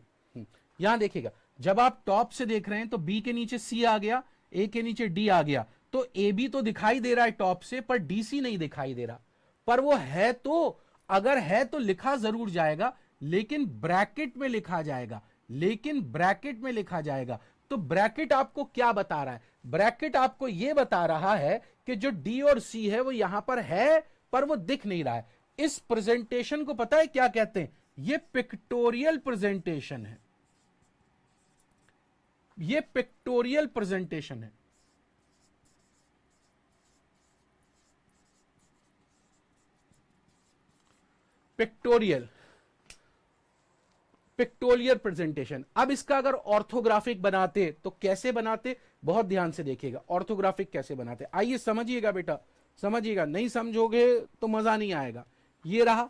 यहां देखिएगा, जब आप टॉप से देख रहे हैं तो बी के नीचे सी आ गया, ए के नीचे डी आ गया, तो ए बी तो दिखाई दे रहा है टॉप से, पर डी सी नहीं दिखाई दे रहा। पर वो है तो, अगर है तो लिखा जरूर जाएगा, लेकिन ब्रैकेट में लिखा जाएगा, लेकिन ब्रैकेट में लिखा जाएगा। तो ब्रैकेट आपको क्या बता रहा है? ब्रैकेट आपको यह बता रहा है कि जो डी और सी है वो यहां पर है, पर वो दिख नहीं रहा है। इस प्रेजेंटेशन को पता है क्या कहते हैं? ये पिक्टोरियल प्रेजेंटेशन है, ये पिक्टोरियल प्रेजेंटेशन है। Pictorial, pictorial presentation. अब इसका अगर ऑर्थोग्राफिक बनाते तो कैसे बनाते? बहुत ध्यान से देखिएगा, ऑर्थोग्राफिक कैसे बनाते। आइए समझिएगा बेटा, समझिएगा, नहीं समझोगे तो मजा नहीं आएगा। ये रहा,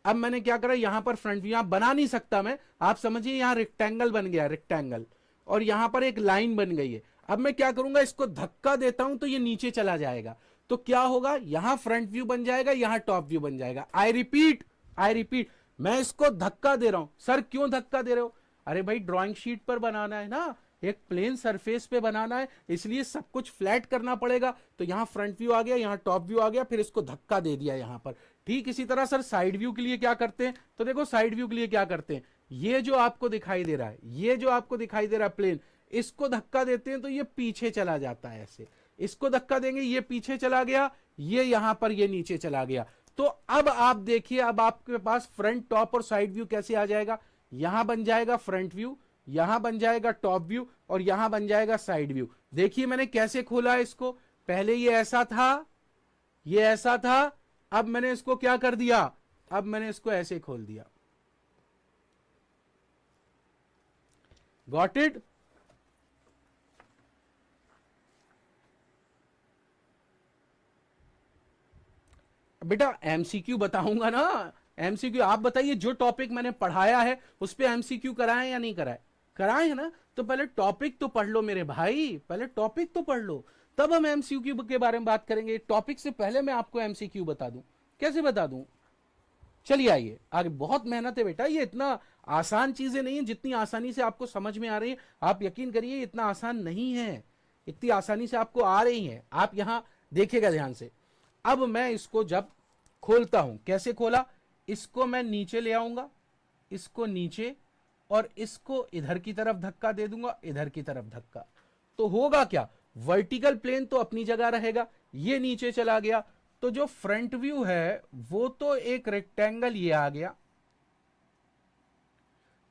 अब मैंने क्या करा, यहां पर फ्रंट व्यू, यहां बना नहीं सकता मैं, आप समझिए, यहां रेक्टेंगल बन गया, रेक्टेंगल, और यहां पर एक लाइन बन गई है। अब मैं क्या करूंगा, इसको धक्का देता हूं तो ये नीचे चला जाएगा। तो क्या होगा, यहां फ्रंट व्यू बन जाएगा, यहां टॉप व्यू बन जाएगा। आई रिपीट, आई रिपीट, मैं इसको धक्का दे रहा हूं। सर क्यों धक्का दे रहे हो? अरे भाई ड्राइंग शीट पर बनाना है ना, एक प्लेन सरफेस पे बनाना है, इसलिए सब कुछ फ्लैट करना पड़ेगा। तो यहां फ्रंट व्यू आ गया, यहां टॉप व्यू आ गया, फिर इसको धक्का दे दिया यहां पर। ठीक इसी तरह सर साइड व्यू के लिए क्या करते हैं? तो देखो साइड व्यू के लिए क्या करते हैं, ये जो आपको दिखाई दे रहा है, ये जो आपको दिखाई दे रहा है प्लेन, इसको धक्का देते हैं तो ये पीछे चला जाता है ऐसे। इसको धक्का देंगे, ये पीछे चला गया, ये यहां पर ये नीचे चला गया। तो अब आप देखिए, अब आपके पास फ्रंट, टॉप और साइड व्यू कैसे आ जाएगा? यहां बन जाएगा फ्रंट व्यू, यहां बन जाएगा टॉप व्यू, और यहां बन जाएगा साइड व्यू। देखिए मैंने कैसे खोला है इसको, पहले ये ऐसा था, ये ऐसा था, अब मैंने इसको क्या कर दिया, अब मैंने इसको ऐसे खोल दिया। Got it? बेटा एमसीक्यू बताऊंगा ना, एमसीक्यू। आप बताइए, जो टॉपिक मैंने पढ़ाया है उस पे एमसीक्यू कराए या नहीं कराए? कराए है ना। तो पहले टॉपिक तो पढ़ लो मेरे भाई, पहले टॉपिक तो पढ़ लो, तब हम एमसीक्यू के बारे में बात करेंगे। टॉपिक से पहले मैं आपको एमसीक्यू बता दूं, कैसे बता दूं? चलिए आइए आगे। बहुत मेहनत है बेटा, ये इतना आसान चीजें नहीं है जितनी आसानी से आपको समझ में आ रही है। आप यकीन करिए इतना आसान नहीं है, इतनी आसानी से आपको आ रही है। आप यहां देखिएगा ध्यान से। अब मैं इसको जब खोलता हूं, कैसे खोला, इसको मैं नीचे ले आऊंगा, इसको नीचे, और इसको इधर की तरफ धक्का दे दूंगा, इधर की तरफ धक्का। तो होगा क्या, वर्टिकल प्लेन तो अपनी जगह रहेगा, ये नीचे चला गया। तो जो फ्रंट व्यू है वो तो एक रेक्टेंगल ये आ गया,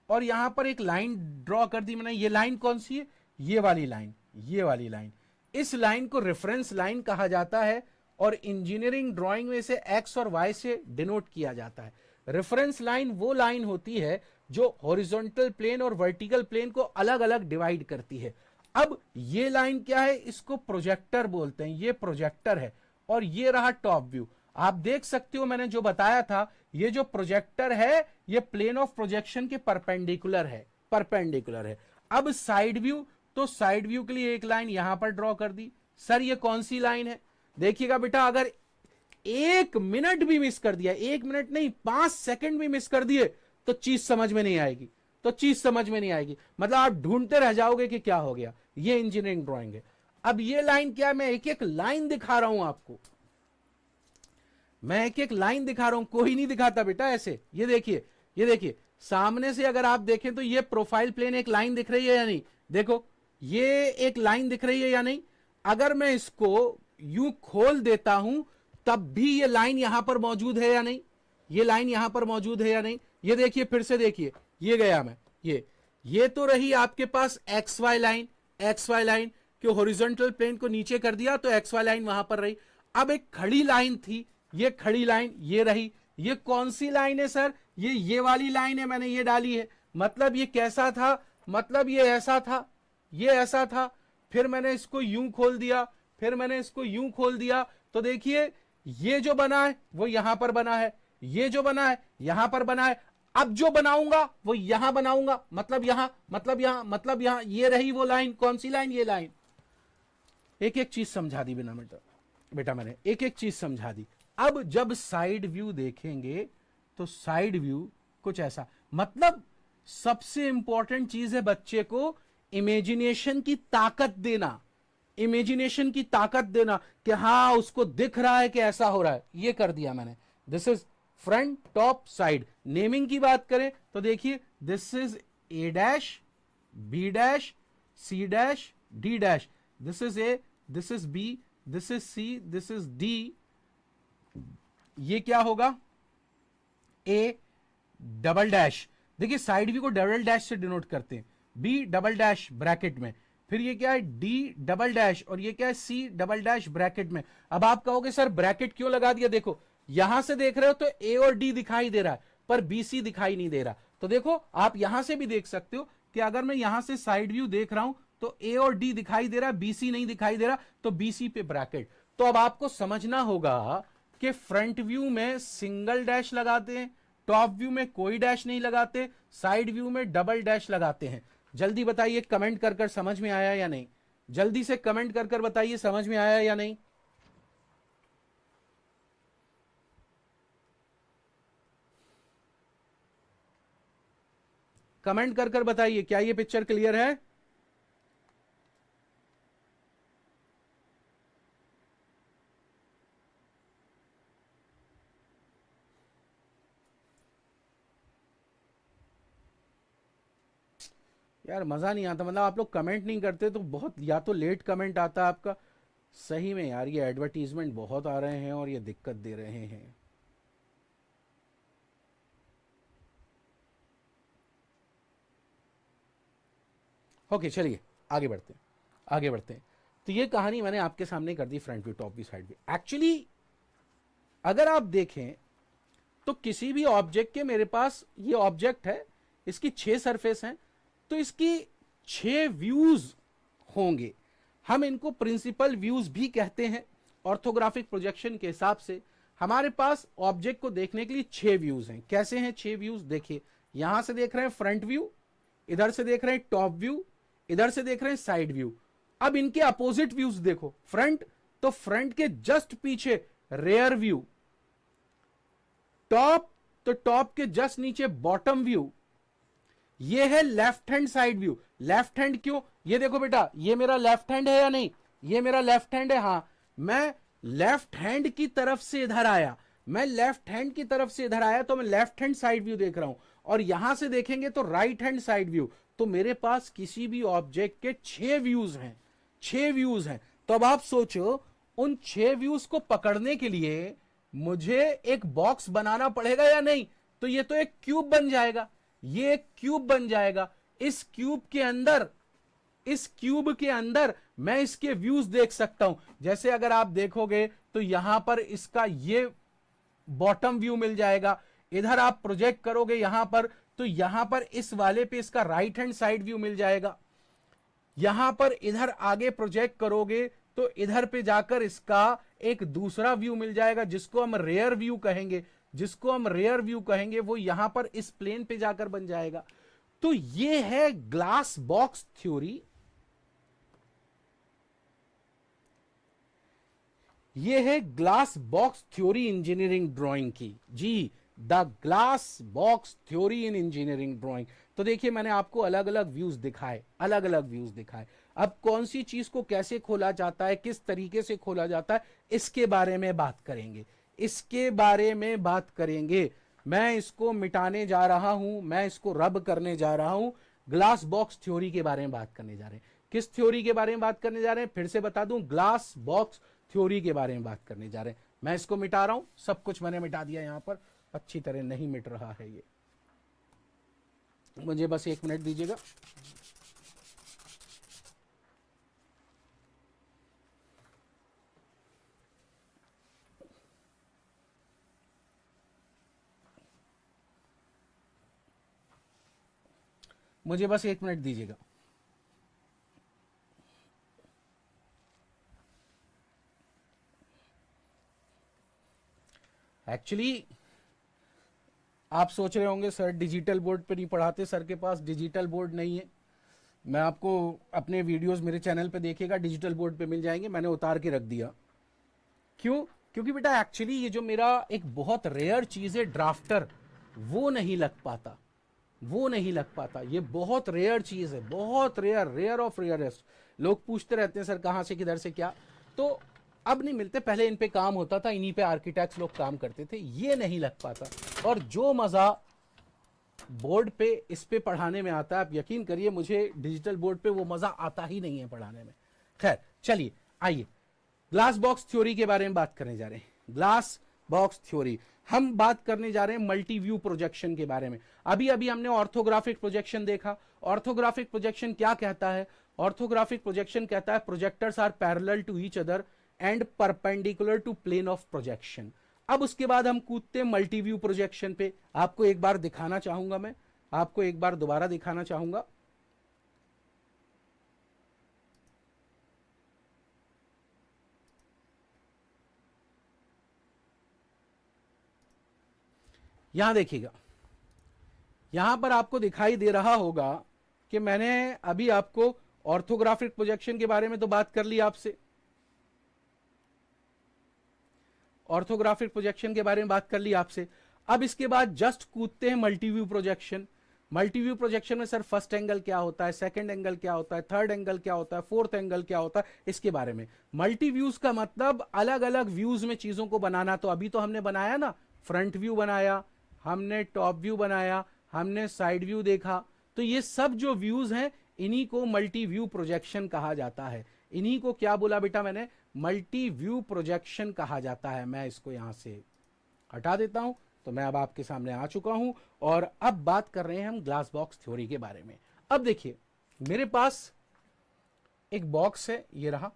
और यहां पर एक लाइन ड्रॉ कर दी मैंने। ये लाइन कौन सी है? ये वाली लाइन, ये वाली लाइन। इस लाइन को रेफरेंस लाइन कहा जाता है, और इंजीनियरिंग ड्राइंग में इसे एक्स और वाई से डिनोट किया जाता है। रेफरेंस लाइन वो लाइन होती है जो हॉरिजॉन्टल प्लेन और वर्टिकल प्लेन को अलग अलग डिवाइड करती है। अब ये लाइन क्या है? इसको प्रोजेक्टर बोलते हैं, ये प्रोजेक्टर है, और ये रहा टॉप व्यू। आप देख सकते हो मैंने जो बताया था, ये जो प्रोजेक्टर है ये प्लेन ऑफ प्रोजेक्शन के परपेंडिकुलर है, परपेंडिकुलर है। अब साइड व्यू, तो साइड व्यू के लिए एक लाइन यहां पर ड्रॉ कर दी। सर ये कौन सी लाइन है? देखिएगा बेटा, अगर 1 मिनट भी मिस कर दिया, 1 मिनट नहीं 5 सेकंड भी मिस कर दिए तो चीज समझ में नहीं आएगी, तो चीज समझ में नहीं आएगी, मतलब आप ढूंढते रह जाओगे कि क्या हो गया। ये इंजीनियरिंग ड्राइंग है। अब ये लाइन क्या है, मैं एक एक लाइन दिखा रहा हूं आपको, मैं एक एक लाइन दिखा रहा हूं, कोई नहीं दिखाता बेटा ऐसे। ये देखिए, ये देखिए, सामने से अगर आप देखें तो ये प्रोफाइल प्लेन एक लाइन दिख रही है या नहीं? देखो ये एक लाइन दिख रही है या नहीं? अगर मैं इसको यूं खोल देता हूं तब भी ये लाइन यहां पर मौजूद है या नहीं? ये लाइन यहां पर मौजूद है या नहीं? ये देखिए, फिर से देखिए, ये गया मैं, ये तो रही आपके पास X Y line, X Y line कि हॉरिजॉन्टल प्लेन को नीचे कर दिया तो एक्स वाई लाइन वहां पर रही। अब एक खड़ी लाइन थी, ये खड़ी लाइन ये रही। ये कौन सी लाइन है सर? ये वाली लाइन है, मैंने ये डाली है। मतलब ये कैसा था? मतलब ये ऐसा था, ये ऐसा था, फिर मैंने इसको यूं खोल दिया, फिर मैंने इसको यूं खोल दिया, तो देखिए ये जो बना है वो यहां पर बना है, ये जो बना है यहां पर बना है। अब जो बनाऊंगा वो यहां बनाऊंगा, मतलब यहां, मतलब यहां, मतलब यहां। ये रही वो लाइन, कौन सी लाइन? ये लाइन। एक एक चीज समझा दी बिना बेटा मैंने एक एक चीज समझा दी। अब जब साइड व्यू देखेंगे तो साइड व्यू कुछ ऐसा, मतलब सबसे इंपॉर्टेंट चीज है बच्चे को इमेजिनेशन की ताकत देना, इमेजिनेशन की ताकत देना कि हां उसको दिख रहा है कि ऐसा हो रहा है। ये कर दिया मैंने। This is front, top, side. Naming की बात करें तो देखिए, this is A dash, B dash, C dash, D dash. This is A, this is B, this is C, this is D. ये क्या होगा? A double dash. देखिए साइड व्यू को डबल डैश से डिनोट करते हैं, बी डबल डैश ब्रैकेट में, फिर ये क्या है? डी डबल डैश, और ये क्या है? सी डबल डैश ब्रैकेट में। अब आप कहोगे सर ब्रैकेट क्यों लगा दिया? देखो यहां से देख रहे हो तो ए और डी दिखाई दे रहा है पर बी सी दिखाई नहीं दे रहा। तो देखो आप यहां से भी देख सकते हो कि अगर मैं यहां से साइड व्यू देख रहा हूं तो ए और डी दिखाई दे रहा है, बी सी नहीं दिखाई दे रहा, तो बी सी पे ब्रैकेट। तो अब आपको समझना होगा कि फ्रंट व्यू में सिंगल डैश लगाते हैं, टॉप व्यू में कोई डैश नहीं लगाते, साइड व्यू में डबल डैश लगाते हैं। जल्दी बताइए कमेंट कर कर समझ में आया या नहीं? जल्दी से कमेंट कर कर बताइए समझ में आया या नहीं? कमेंट कर कर बताइए, क्या ये पिक्चर क्लियर है? यार मजा नहीं आता, मतलब आप लोग कमेंट नहीं करते तो बहुत, या तो लेट कमेंट आता है आपका। सही में यार ये एडवर्टीजमेंट बहुत आ रहे हैं और ये दिक्कत दे रहे हैं। ओके चलिए आगे बढ़ते हैं, आगे बढ़ते हैं। तो ये कहानी मैंने आपके सामने कर दी, front view, top view, side view. Actually अगर आप देखें तो किसी भी ऑब्जेक्ट के, मेरे पास ये ऑब्जेक्ट है, इसकी 6 सरफेस हैं, तो इसकी 6 व्यूज होंगे। हम इनको प्रिंसिपल व्यूज भी कहते हैं। ऑर्थोग्राफिक प्रोजेक्शन के हिसाब से हमारे पास ऑब्जेक्ट को देखने के लिए 6 व्यूज हैं। कैसे हैं 6 व्यूज? देखिए यहां से देख रहे हैं फ्रंट व्यू, इधर से देख रहे हैं टॉप व्यू, इधर से देख रहे हैं साइड व्यू। अब इनके अपोजिट व्यूज देखो, फ्रंट तो फ्रंट के जस्ट पीछे रेयर व्यू, टॉप तो टॉप के जस्ट नीचे बॉटम व्यू, ये है left hand side view. Left hand क्यों? ये देखो बेटा, ये मेरा लेफ्ट हैंड है या नहीं? ये मेरा लेफ्ट हैंड है, हां। मैं लेफ्ट हैंड की तरफ से इधर आया, मैं लेफ्ट हैंड की तरफ से इधर आया तो मैं लेफ्ट हैंड साइड व्यू देख रहा हूं। और यहां से देखेंगे तो राइट हैंड साइड व्यू। तो मेरे पास किसी भी ऑब्जेक्ट के 6 व्यूज हैं, 6 व्यूज हैं। तो अब आप सोचो उन 6 व्यूज को पकड़ने के लिए मुझे एक बॉक्स बनाना पड़ेगा या नहीं? तो ये तो एक क्यूब बन जाएगा, ये एक क्यूब बन जाएगा। इस क्यूब के अंदर, इस क्यूब के अंदर मैं इसके व्यूज देख सकता हूं। जैसे अगर आप देखोगे तो यहां पर इसका ये बॉटम व्यू मिल जाएगा, इधर आप प्रोजेक्ट करोगे यहां पर तो यहां पर इस वाले पे इसका राइट हैंड साइड व्यू मिल जाएगा। यहां पर इधर आगे प्रोजेक्ट करोगे तो इधर पे जाकर इसका एक दूसरा व्यू मिल जाएगा जिसको हम रेयर व्यू कहेंगे, जिसको हम रेयर व्यू कहेंगे, वो यहां पर इस प्लेन पे जाकर बन जाएगा। तो ये है ग्लास बॉक्स थ्योरी, ये है glass box theory engineering drawing की जी, the glass box theory in engineering drawing. तो देखिए मैंने आपको अलग अलग व्यूज दिखाए, अलग अलग व्यूज दिखाए। अब कौन सी चीज को कैसे खोला जाता है, किस तरीके से खोला जाता है, इसके बारे में बात करेंगे, इसके बारे में बात करेंगे। मैं इसको मिटाने जा रहा हूं, मैं इसको रब करने जा रहा हूं। ग्लास बॉक्स थ्योरी के बारे में बात करने जा रहे हैं। किस थ्योरी के बारे में बात करने जा रहे हैं, फिर से बता दूं, ग्लास बॉक्स थ्योरी के बारे में बात करने जा रहे हैं। मैं इसको मिटा रहा हूं, सब कुछ मैंने मिटा दिया, यहां पर अच्छी तरह नहीं मिट रहा है ये, मुझे बस 1 मिनट दीजिएगा। मुझे बस 1 मिनट दीजिएगा। एक्चुअली आप सोच रहे होंगे सर डिजिटल बोर्ड पे नहीं पढ़ाते, सर के पास डिजिटल बोर्ड नहीं है। मैं आपको अपने वीडियोस मेरे चैनल पे देखिएगा, डिजिटल बोर्ड पे मिल जाएंगे, मैंने उतार के रख दिया। क्यों? क्योंकि बेटा एक्चुअली ये जो मेरा एक बहुत रेयर चीज है ड्राफ्टर, वो नहीं लग पाता, वो नहीं लग पाता। ये बहुत रेयर चीज है, बहुत रेयर, रेयर ऑफ रेयरेस्ट। लोग पूछते रहते हैं सर कहाँ से किधर से क्या, तो अब नहीं मिलते, पहले इन पे काम होता था, इन्हीं पे आर्किटेक्ट्स लोग काम करते थे, ये नहीं लग पाता। और जो मजा बोर्ड पे इस पे पढ़ाने में आता है, आप यकीन करिए मुझे डिजिटल बोर्ड पे वो मजा आता ही नहीं है पढ़ाने में। खैर चलिए आइए ग्लास बॉक्स थ्योरी के बारे में बात करने जा रहे हैं। ग्लास बॉक्स थ्योरी, हम बात करने जा रहे हैं मल्टी व्यू प्रोजेक्शन के बारे में। अभी अभी हमने ऑर्थोग्राफिक प्रोजेक्शन देखा। ऑर्थोग्राफिक प्रोजेक्शन क्या कहता है? ऑर्थोग्राफिक प्रोजेक्शन कहता है projectors are parallel to each other and perpendicular to plane of projection. अब उसके बाद हम कूदते हैं मल्टी व्यू प्रोजेक्शन पे। आपको एक बार दिखाना चाहूंगा, मैं आपको एक बार दोबारा दिखाना चाहूंगा। यहां देखिएगा, यहां पर आपको दिखाई दे रहा होगा कि मैंने अभी आपको ऑर्थोग्राफिक प्रोजेक्शन के बारे में तो बात कर ली आपसे, ऑर्थोग्राफिक प्रोजेक्शन के बारे में बात कर ली आपसे। अब इसके बाद जस्ट कूदते हैं मल्टीव्यू प्रोजेक्शन। मल्टीव्यू प्रोजेक्शन में सर फर्स्ट एंगल क्या होता है, सेकंड एंगल क्या होता है, थर्ड एंगल क्या होता है, फोर्थ एंगल क्या होता है, इसके बारे में। मल्टीव्यूज का मतलब अलग अलग व्यूज में चीजों को बनाना। तो अभी तो हमने बनाया ना, फ्रंट व्यू बनाया हमने, टॉप व्यू बनाया हमने, साइड व्यू देखा। तो ये सब जो व्यूज हैं इन्हीं को मल्टी व्यू प्रोजेक्शन कहा जाता है। इन्हीं को क्या बोला बेटा मैंने? मल्टी व्यू प्रोजेक्शन कहा जाता है। मैं इसको यहां से हटा देता हूं, तो मैं अब आपके सामने आ चुका हूं और अब बात कर रहे हैं हम ग्लास बॉक्स थ्योरी के बारे में। अब देखिए मेरे पास एक बॉक्स है, ये रहा।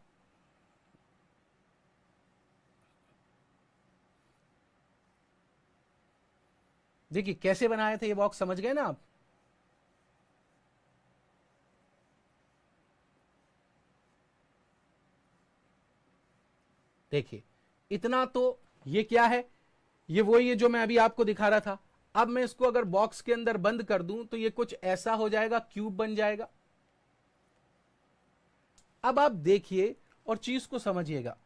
देखिए कैसे बनाया था ये बॉक्स, समझ गए ना आप? देखिए इतना तो, ये क्या है? ये वही है जो मैं अभी आपको दिखा रहा था। अब मैं इसको अगर बॉक्स के अंदर बंद कर दूं तो ये कुछ ऐसा हो जाएगा, क्यूब बन जाएगा। अब आप देखिए और चीज को समझिएगा।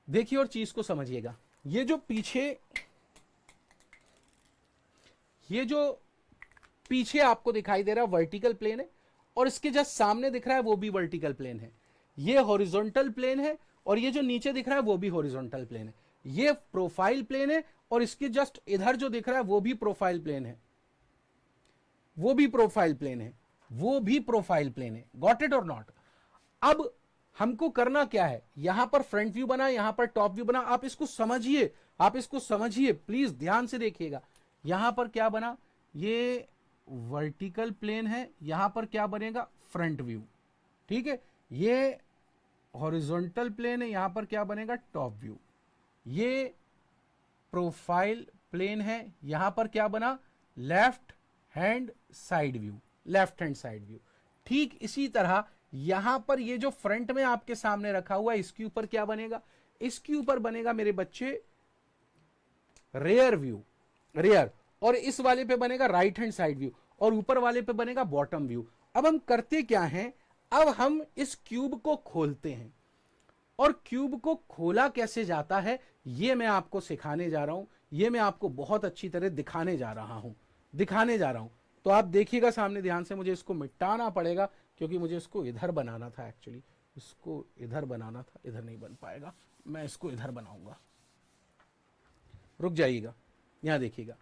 देखिए और चीज को समझिएगा। ये जो पीछे, ये जो पीछे आपको दिखाई दे रहा है वर्टिकल प्लेन है, और इसके जस्ट सामने दिख रहा है वो भी वर्टिकल प्लेन है। ये हॉरिजॉन्टल प्लेन है और ये जो नीचे दिख रहा है वो भी हॉरिजॉन्टल प्लेन है। ये प्रोफाइल प्लेन है और इसके जस्ट इधर जो दिख रहा है वो भी प्रोफाइल प्लेन है, वो भी प्रोफाइल प्लेन है, वो भी प्रोफाइल प्लेन है। गॉट इट और नॉट? अब हमको करना क्या है? यहां पर फ्रंट व्यू बना, यहां पर टॉप व्यू बना। आप इसको समझिए, आप इसको समझिए, प्लीज ध्यान से देखिएगा। यहां पर क्या बना? ये वर्टिकल प्लेन है, यहां पर क्या बनेगा? Front view. ठीक है, ये हॉरिजॉन्टल प्लेन है, यहां पर क्या बनेगा? Top view. ये प्रोफाइल प्लेन है, यहां पर क्या बना? Left hand side view, left hand side view. ठीक इसी तरह यहां पर ये जो फ्रंट में आपके सामने रखा हुआ है, इसके ऊपर क्या बनेगा, इसके ऊपर बनेगा मेरे बच्चे रेयर व्यू, रेयर, और इस वाले पे बनेगा राइट हैंड साइड व्यू, और ऊपर वाले पे बनेगा बॉटम व्यू। अब हम करते क्या हैं, अब हम इस क्यूब को खोलते हैं, और क्यूब को खोला कैसे जाता है ये मैं आपको सिखाने जा रहा हूं, ये मैं आपको बहुत अच्छी तरह दिखाने जा रहा हूं। तो आप देखिएगा सामने ध्यान से, मुझे इसको मिटाना पड़ेगा क्योंकि मुझे इसको इधर बनाना था, एक्चुअली इसको इधर बनाना था, इधर नहीं बन पाएगा, मैं इसको इधर बनाऊंगा। रुक जाइएगा, यहां देखिएगा,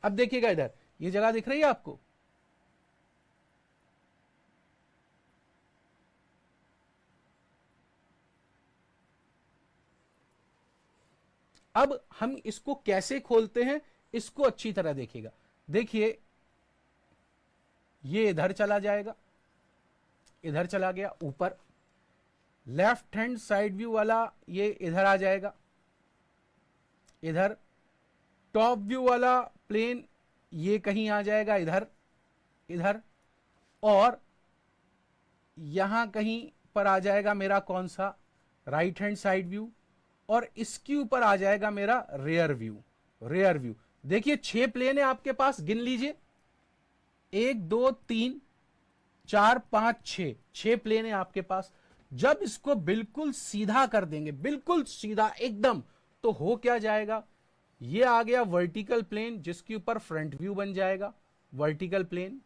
अब देखिएगा इधर ये जगह दिख रही है आपको, अब हम इसको कैसे खोलते हैं इसको अच्छी तरह देखिएगा। देखिए ये इधर चला जाएगा, इधर चला गया ऊपर, लेफ्ट हैंड साइड व्यू वाला ये इधर आ जाएगा, इधर टॉप व्यू वाला प्लेन ये कहीं आ जाएगा इधर, इधर, और यहां कहीं पर आ जाएगा मेरा कौन सा, राइट हैंड साइड व्यू, और इसके ऊपर आ जाएगा मेरा रेयर व्यू, रेयर व्यू। देखिए 6 प्लेन है आपके पास, गिन लीजिए, 1 2 3 4 5 6 प्लेन है आपके पास। जब इसको बिल्कुल सीधा कर देंगे, बिल्कुल सीधा एकदम, तो हो क्या जाएगा, ये आ गया वर्टिकल प्लेन जिसके ऊपर फ्रंट व्यू बन जाएगा, वर्टिकल प्लेन।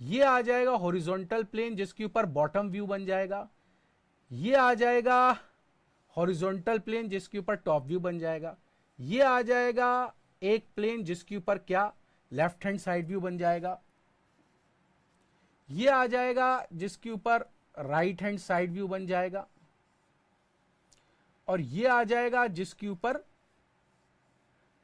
ये आ जाएगा हॉरिजॉन्टल प्लेन जिसके ऊपर बॉटम व्यू बन जाएगा। ये आ जाएगा हॉरिजॉन्टल प्लेन जिसके ऊपर टॉप व्यू बन जाएगा। ये आ जाएगा एक प्लेन जिसके ऊपर क्या, लेफ्ट हैंड साइड व्यू बन जाएगा। ये आ जाएगा जिसके ऊपर राइट हैंड साइड व्यू बन जाएगा, और ये आ जाएगा जिसके ऊपर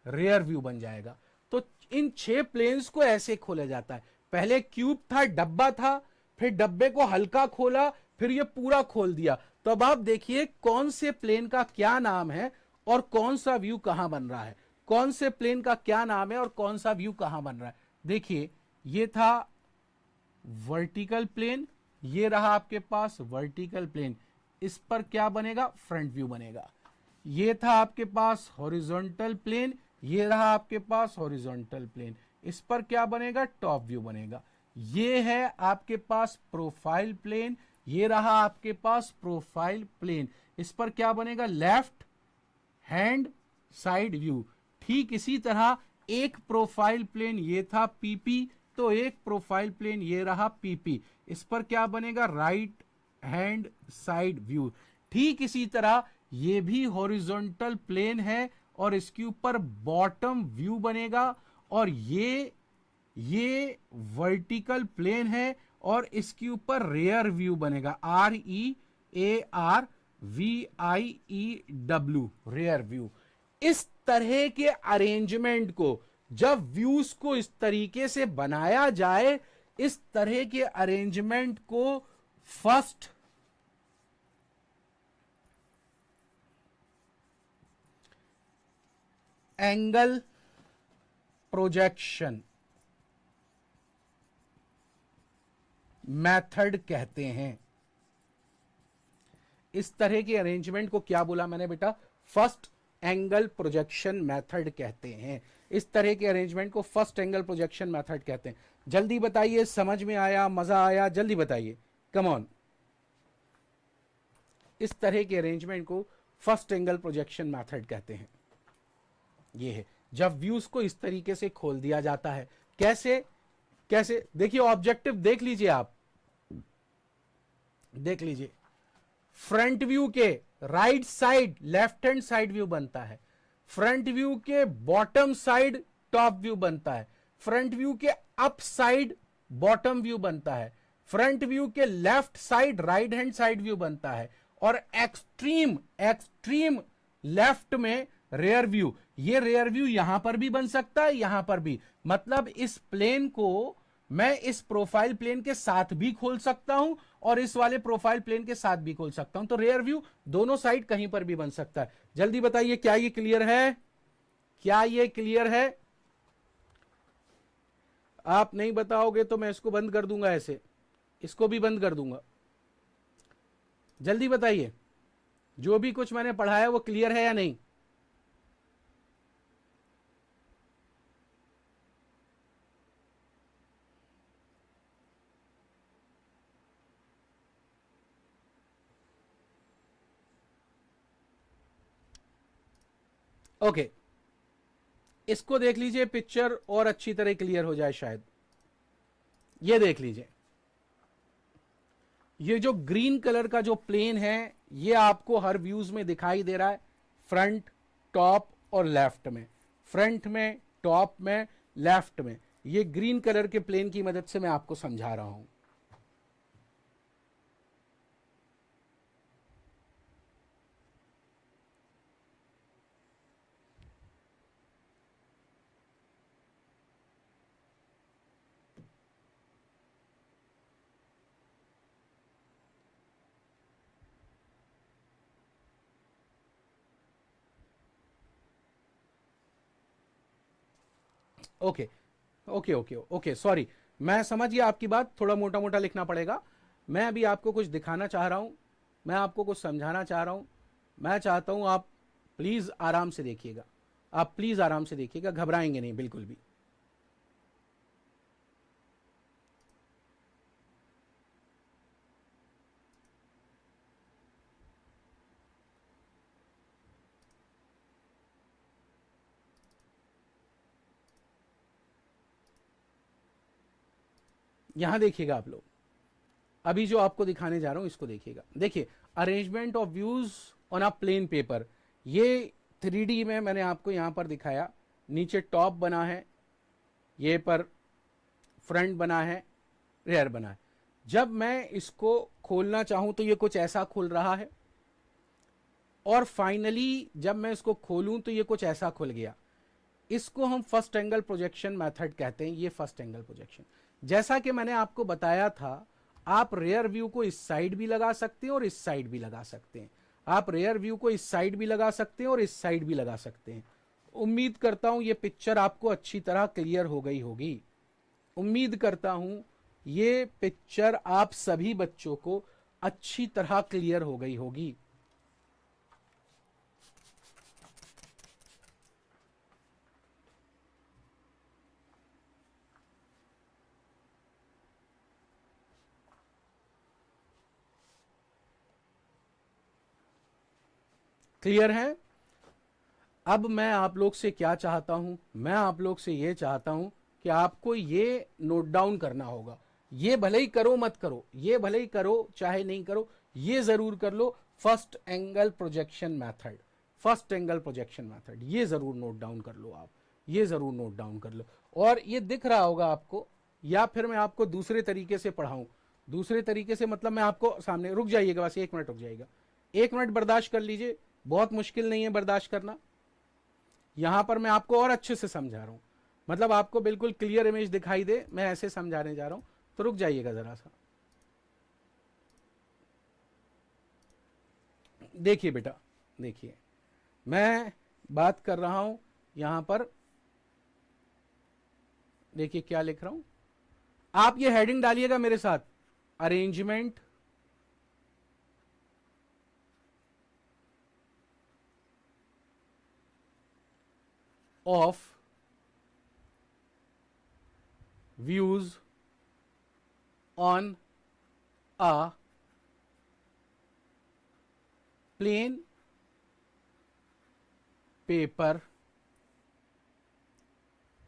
रेयर व्यू बन जाएगा। तो इन 6 प्लेन्स को ऐसे खोला जाता है। पहले क्यूब था, डब्बा था, फिर डब्बे को हल्का खोला, फिर ये पूरा खोल दिया। तो अब आप देखिए कौन से प्लेन का क्या नाम है और कौन सा व्यू कहां बन रहा है, कौन से प्लेन का क्या नाम है और कौन सा व्यू कहां बन रहा है। देखिए ये था वर्टिकल प्लेन, ये रहा आपके पास वर्टिकल प्लेन, इस पर क्या बनेगा, फ्रंट व्यू बनेगा। ये था आपके पास हॉरिजॉन्टल प्लेन, ये रहा आपके पास हॉरिजॉन्टल प्लेन, इस पर क्या बनेगा, टॉप व्यू बनेगा। ये है आपके पास प्रोफाइल प्लेन, ये रहा आपके पास प्रोफाइल प्लेन, इस पर क्या बनेगा, लेफ्ट हैंड साइड व्यू। ठीक इसी तरह एक प्रोफाइल प्लेन ये था पीपी, तो एक प्रोफाइल प्लेन ये रहा पीपी, इस पर क्या बनेगा, राइट हैंड साइड व्यू। ठीक इसी तरह ये भी हॉरिजॉन्टल प्लेन है और इसके ऊपर बॉटम व्यू बनेगा, और ये वर्टिकल प्लेन है और इसके ऊपर रेयर व्यू बनेगा, REARVIEW, रेयर व्यू। इस तरह के अरेंजमेंट को जब व्यूज को इस तरीके से बनाया जाए, इस तरह के अरेंजमेंट को फर्स्ट एंगल प्रोजेक्शन मेथड कहते हैं। इस तरह के अरेंजमेंट को क्या बोला मैंने बेटा, फर्स्ट एंगल प्रोजेक्शन मेथड कहते हैं। इस तरह के अरेंजमेंट को फर्स्ट एंगल प्रोजेक्शन मेथड कहते हैं। जल्दी बताइए, समझ में आया, मजा आया, जल्दी बताइए, कम ऑन। इस तरह के अरेंजमेंट को फर्स्ट एंगल प्रोजेक्शन मेथड कहते हैं। ये है जब व्यूज को इस तरीके से खोल दिया जाता है। कैसे कैसे, देखिए ऑब्जेक्टिव देख लीजिए, आप देख लीजिए, फ्रंट व्यू के right side left hand side view बनता है, फ्रंट व्यू के बॉटम साइड टॉप व्यू बनता है, फ्रंट व्यू के अप साइड बॉटम व्यू बनता है, फ्रंट व्यू के left side right hand side view बनता है, और एक्सट्रीम लेफ्ट में रेयर व्यू। ये रेयर व्यू यहां पर भी बन सकता है, यहां पर भी, मतलब इस प्लेन को मैं इस प्रोफाइल प्लेन के साथ भी खोल सकता हूं और इस वाले प्रोफाइल प्लेन के साथ भी खोल सकता हूं। तो रेयर व्यू दोनों साइड कहीं पर भी बन सकता है। जल्दी बताइए, क्या ये क्लियर है, क्या ये क्लियर है? आप नहीं बताओगे तो मैं इसको बंद कर दूंगा, ऐसे इसको भी बंद कर दूंगा। जल्दी बताइए, जो भी कुछ मैंने पढ़ा है वो क्लियर है या नहीं? ओके, इसको देख लीजिए, पिक्चर और अच्छी तरह क्लियर हो जाए शायद। ये देख लीजिए, ये जो ग्रीन कलर का जो प्लेन है ये आपको हर व्यूज में दिखाई दे रहा है, फ्रंट, टॉप और लेफ्ट में, फ्रंट में, टॉप में, लेफ्ट में। ये ग्रीन कलर के प्लेन की मदद से मैं आपको समझा रहा हूं। Okay okay okay okay, sorry, मैं समझ गया आपकी बात, थोड़ा मोटा मोटा लिखना पड़ेगा। मैं अभी आपको कुछ दिखाना चाह रहा हूं, मैं आपको कुछ समझाना चाह रहा हूं। मैं चाहता हूं आप प्लीज आराम से देखिएगा, आप प्लीज आराम से देखिएगा, घबराएंगे नहीं बिल्कुल भी। यहां देखिएगा आप लोग, अभी जो आपको दिखाने जा रहा हूं इसको देखिएगा। देखिए, arrangement of views on a plain paper, ये 3D में मैंने आपको यहां पर दिखाया। नीचे टॉप बना है, ये पर फ्रंट बना है, रेयर बना है। जब मैं इसको खोलना चाहूं तो ये कुछ ऐसा खुल रहा है, और फाइनली जब मैं इसको खोलूं तो ये कुछ ऐसा खुल गया। इसको हम फर्स्ट एंगल प्रोजेक्शन मेथड कहते हैं। ये फर्स्ट एंगल प्रोजेक्शन, जैसा कि मैंने आपको बताया था, आप रेयर व्यू को इस साइड भी लगा सकते हैं और इस साइड भी लगा सकते हैं। आप रेयर व्यू को इस साइड भी लगा सकते हैं और इस साइड भी लगा सकते हैं। उम्मीद करता हूं ये पिक्चर आपको अच्छी तरह क्लियर हो गई होगी। उम्मीद करता हूं ये पिक्चर आप सभी बच्चों को अच्छी तरह क्लियर हो गई होगी। क्लियर है? अब मैं आप लोग से क्या चाहता हूं, मैं आप लोग से यह चाहता हूं कि आपको ये नोट डाउन करना होगा। ये भले ही करो मत करो, ये भले ही करो चाहे नहीं करो, ये जरूर कर लो। First angle projection method, first angle projection method, ये जरूर नोट डाउन कर लो आप, ये जरूर नोट डाउन कर लो। और ये दिख रहा होगा आपको, या फिर मैं आपको दूसरे तरीके से पढ़ाऊं। दूसरे तरीके से मतलब मैं आपको सामने, रुक जाइएगा बस 1 मिनट, रुक जाइएगा 1 मिनट, बर्दाश्त कर लीजिए, बहुत मुश्किल नहीं है बर्दाश्त करना। यहां पर मैं आपको और अच्छे से समझा रहा हूं, मतलब आपको बिल्कुल क्लियर इमेज दिखाई दे, मैं ऐसे समझाने जा रहा हूं। तो रुक जाइएगा जरा सा, देखिए बेटा, देखिए मैं बात कर रहा हूं यहां पर, देखिए क्या लिख रहा हूं। आप ये हेडिंग डालिएगा मेरे साथ, arrangement of views on a plain paper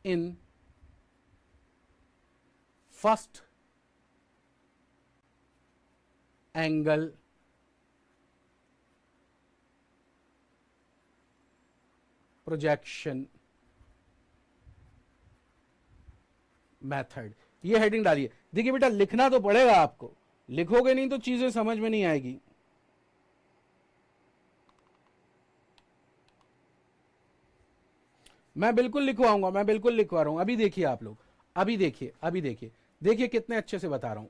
in first angle projection method, ये हेडिंग डालिए। देखिए बेटा, लिखना तो पड़ेगा आपको, लिखोगे नहीं तो चीजें समझ में नहीं आएगी। मैं बिल्कुल लिखवाऊंगा, मैं बिल्कुल लिखवा रहा हूं। अभी देखिए आप लोग, अभी देखिए, अभी देखिए, देखिए कितने अच्छे से बता रहा हूं।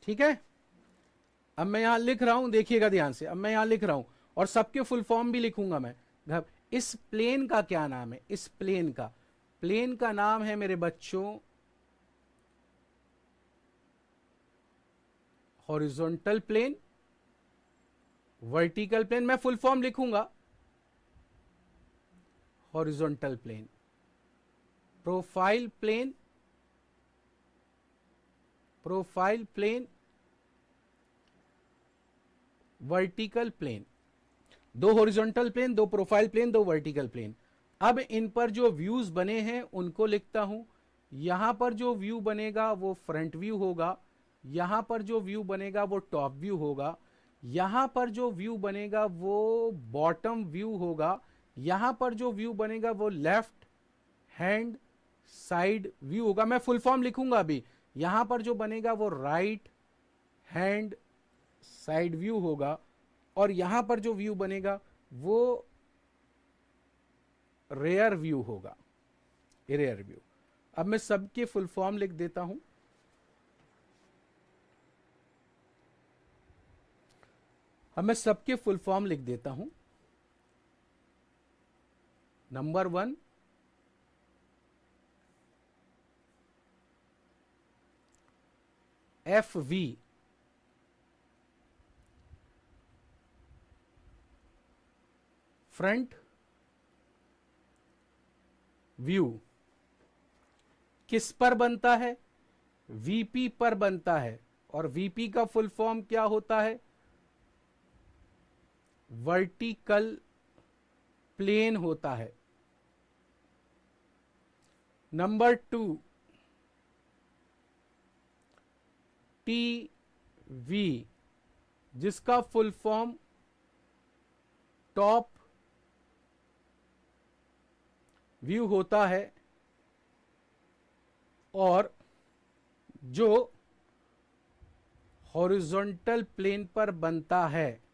ठीक है, अब मैं यहां लिख रहा हूं, देखिएगा ध्यान से, अब मैं यहां लिख रहा हूं और सबके फुल फॉर्म भी लिखूंगा मैं। इस प्लेन का क्या नाम है? इस प्लेन का नाम है मेरे बच्चों हॉरिजॉन्टल प्लेन, वर्टिकल प्लेन, मैं फुल फॉर्म लिखूंगा, horizontal plane, profile plane, vertical plane. दो हॉरिजॉन्टल प्लेन, दो प्रोफाइल प्लेन, दो वर्टिकल प्लेन। अब इन पर जो व्यूज बने हैं उनको लिखता हूं। यहां पर जो व्यू बनेगा वो फ्रंट व्यू होगा, यहां पर जो व्यू बनेगा वो टॉप व्यू होगा, यहां पर जो व्यू बनेगा वो बॉटम व्यू होगा, यहां पर जो व्यू बनेगा वो लेफ्ट हैंड साइड व्यू होगा। मैं फुल फॉर्म लिखूंगा अभी। यहां पर जो बनेगा वो राइट हैंड साइड व्यू होगा, और यहां पर जो व्यू बनेगा वो रेयर व्यू होगा, रेयर व्यू। अब मैं सबके फुल फॉर्म लिख देता हूं। अब मैं सबके फुल फॉर्म लिख देता हूं। नंबर 1, FV, फ्रंट व्यू, किस पर बनता है? VP पर बनता है, और VP का फुल फॉर्म क्या होता है? वर्टिकल प्लेन होता है। नंबर 2, TV, जिसका फुल फॉर्म टॉप व्यू होता है, और जो हॉरिजॉन्टल प्लेन पर बनता है।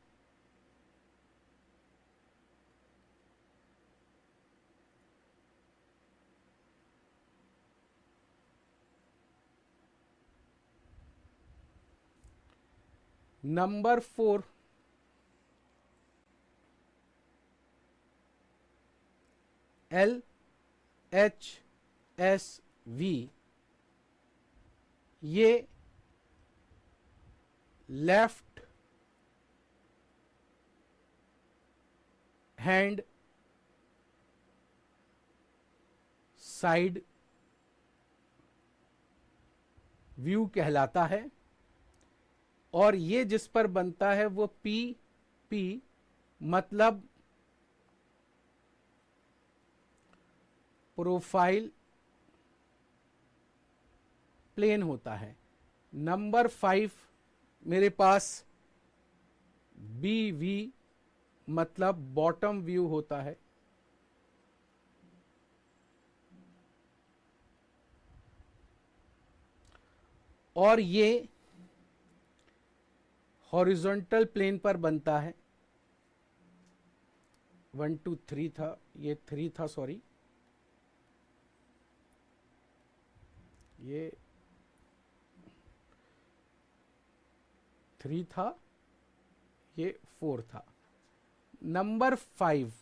नंबर 4, LHSV, ये लेफ्ट हैंड साइड व्यू कहलाता है, और ये जिस पर बनता है वो PP मतलब प्रोफाइल प्लेन होता है। नंबर 5 मेरे पास BV मतलब बॉटम व्यू होता है। और ये हॉरिजॉन्टल प्लेन पर बनता है। 1 2 3 था, ये 3 था, सॉरी, ये 3 था, ये 4 था। नंबर 5,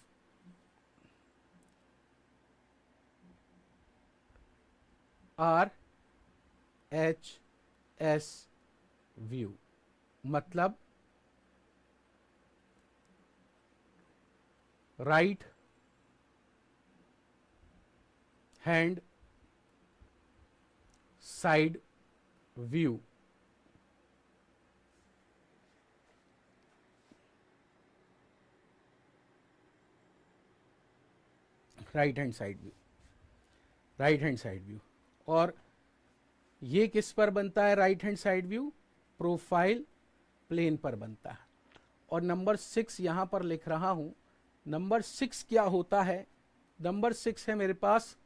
RHS व्यू मतलब right hand side view. Right hand side view, right hand side view. और ये किस पर बनता है? Right hand side view profile plane पर बनता है। और नंबर 6 यहां पर लिख रहा हूं। नंबर 6 क्या होता है? नंबर 6 है मेरे पास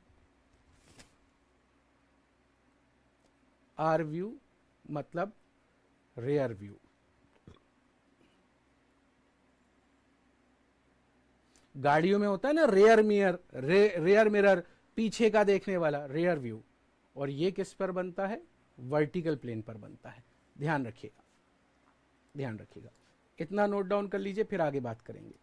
आर व्यू मतलब रेयर व्यू। गाड़ियों में होता है ना रेयर मिरर, रेयर मिरर, पीछे का देखने वाला रेयर व्यू। और ये किस पर बनता है? वर्टिकल प्लेन पर बनता है। ध्यान रखिएगा, ध्यान रखिएगा, इतना नोट डाउन कर लीजिए, फिर आगे बात करेंगे।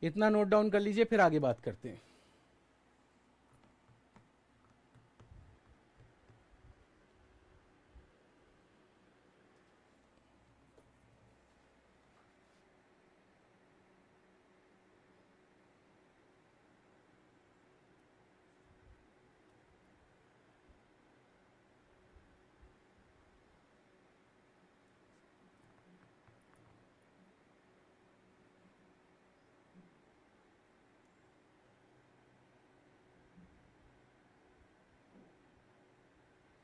इतना नोट डाउन कर लीजिए, फिर आगे बात करते हैं।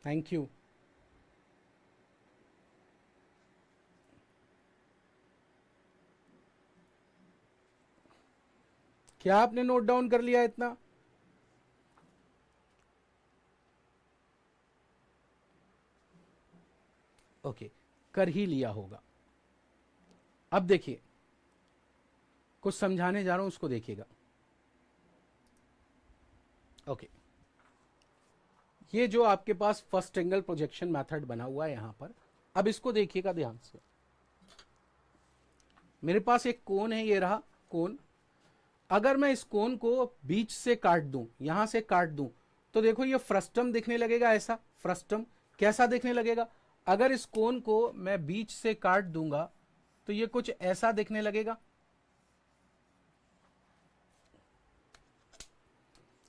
Thank you. क्या आपने नोट डाउन कर लिया इतना? ओके, कर ही लिया होगा। अब देखिए, कुछ समझाने जा रहा हूं, उसको देखिएगा। ओके, ये जो आपके पास फर्स्ट एंगल प्रोजेक्शन मेथड बना हुआ है यहां पर, अब इसको देखिएगा ध्यान से। मेरे पास एक कोण है, ये रहा कोण। अगर मैं इस कोण को बीच से काट दूं, यहां से काट दूं, तो देखो ये फ्रस्टम दिखने लगेगा। ऐसा फ्रस्टम कैसा दिखने लगेगा? अगर इस कोण को मैं बीच से काट दूंगा तो ये कुछ ऐसा दिखने लगेगा।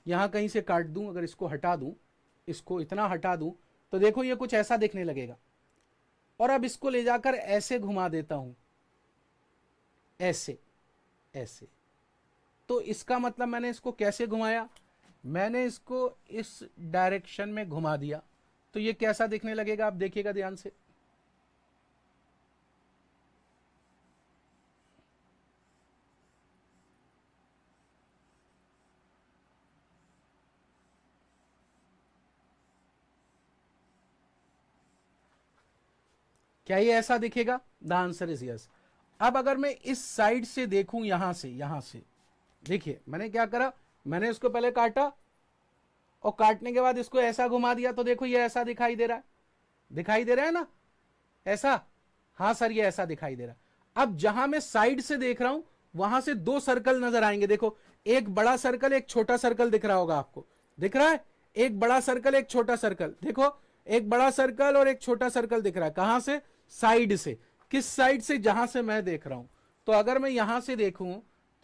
यहां कहीं से काट दूं, अगर इसको हटा दूं, इसको इतना हटा दूं, तो देखो ये कुछ ऐसा दिखने लगेगा। और अब इसको ले जाकर ऐसे घुमा देता हूं, ऐसे ऐसे, तो इसका मतलब मैंने इसको कैसे घुमाया? मैंने इसको इस डायरेक्शन में घुमा दिया, तो ये कैसा दिखने लगेगा? आप देखिएगा ध्यान से। क्या ये ऐसा दिखेगा? The answer is yes. अब अगर मैं इस साइड से देखूं, यहां से देखिए मैंने क्या करा, मैंने इसको पहले काटा और काटने के बाद इसको ऐसा घुमा दिया, तो देखो ये ऐसा दिखाई दे रहा है। दिखाई दे रहा है ना ऐसा? हाँ सर, ये ऐसा दिखाई दे रहा है। अब जहां मैं साइड से देख रहा हूं, वहां से दो सर्कल नजर आएंगे। देखो, एक बड़ा सर्कल, एक छोटा सर्कल दिख रहा होगा आपको। दिख रहा है? एक बड़ा सर्कल, एक छोटा सर्कल। देखो, एक बड़ा सर्कल और एक छोटा सर्कल दिख रहा है। कहां से? साइड से। किस साइड से? जहां से मैं देख रहा हूं। तो अगर मैं यहां से देखूं,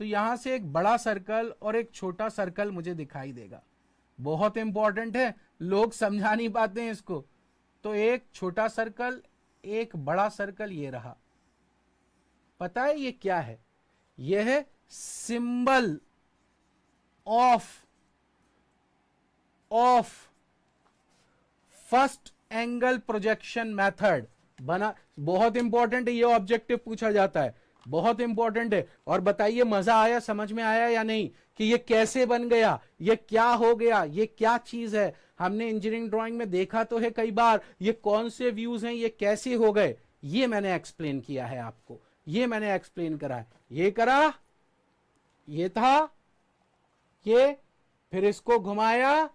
तो यहां से एक बड़ा सर्कल और एक छोटा सर्कल मुझे दिखाई देगा। बहुत इंपॉर्टेंट है, लोग समझा नहीं पाते हैं इसको। तो एक छोटा सर्कल, एक बड़ा सर्कल, ये रहा। पता है ये क्या है? ये है symbol of first angle projection method बना। बहुत इंपॉर्टेंट है, ये ऑब्जेक्टिव पूछा जाता है, बहुत इंपॉर्टेंट है। और बताइए, मजा आया? समझ में आया या नहीं कि ये कैसे बन गया, ये क्या हो गया, ये क्या चीज है? हमने इंजीनियरिंग ड्राइंग में देखा तो है कई बार, ये कौन से व्यूज हैं, ये कैसे हो गए, ये मैंने एक्सप्लेन किया है आपको, ये मैंने एक्सप्लेन करा है। ये करा, ये था, ये, फिर इसको घुमाया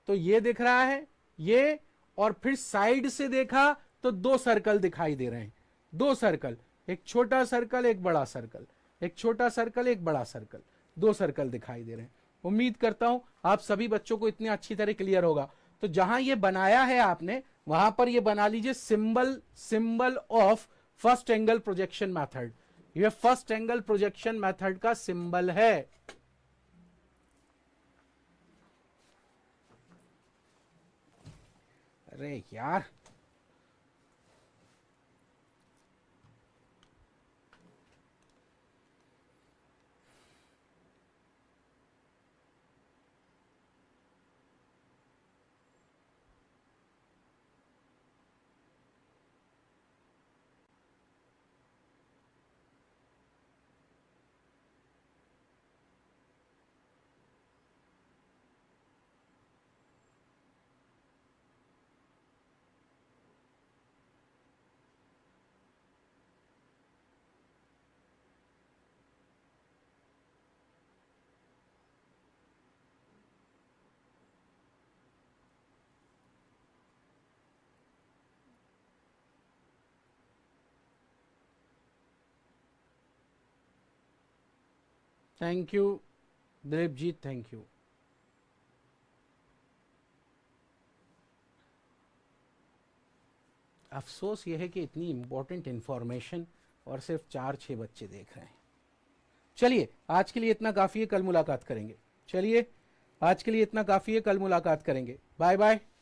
तो ये दिख रहा है, ये, और फिर साइड से देखा तो दो सर्कल दिखाई दे रहे हैं। दो सर्कल, एक छोटा सर्कल, एक बड़ा सर्कल, एक छोटा सर्कल, एक बड़ा सर्कल, दो सर्कल दिखाई दे रहे हैं। उम्मीद करता हूं आप सभी बच्चों को इतनी अच्छी तरह क्लियर होगा। तो जहां ये बनाया है आपने, वहां पर ये बना लीजिए symbol of first angle projection method. ये फर्स्ट एंगल प्रोजेक्शन मेथड का सिंबल है। अरे यार, thank you Dilip ji, thank you. अफसोस यह है कि इतनी इंपॉर्टेंट इंफॉर्मेशन और सिर्फ 4-6 बच्चे देख रहे हैं। चलिए आज के लिए इतना काफ़ी है, कल मुलाकात करेंगे। चलिए आज के लिए इतना काफ़ी है, कल मुलाकात करेंगे। Bye bye.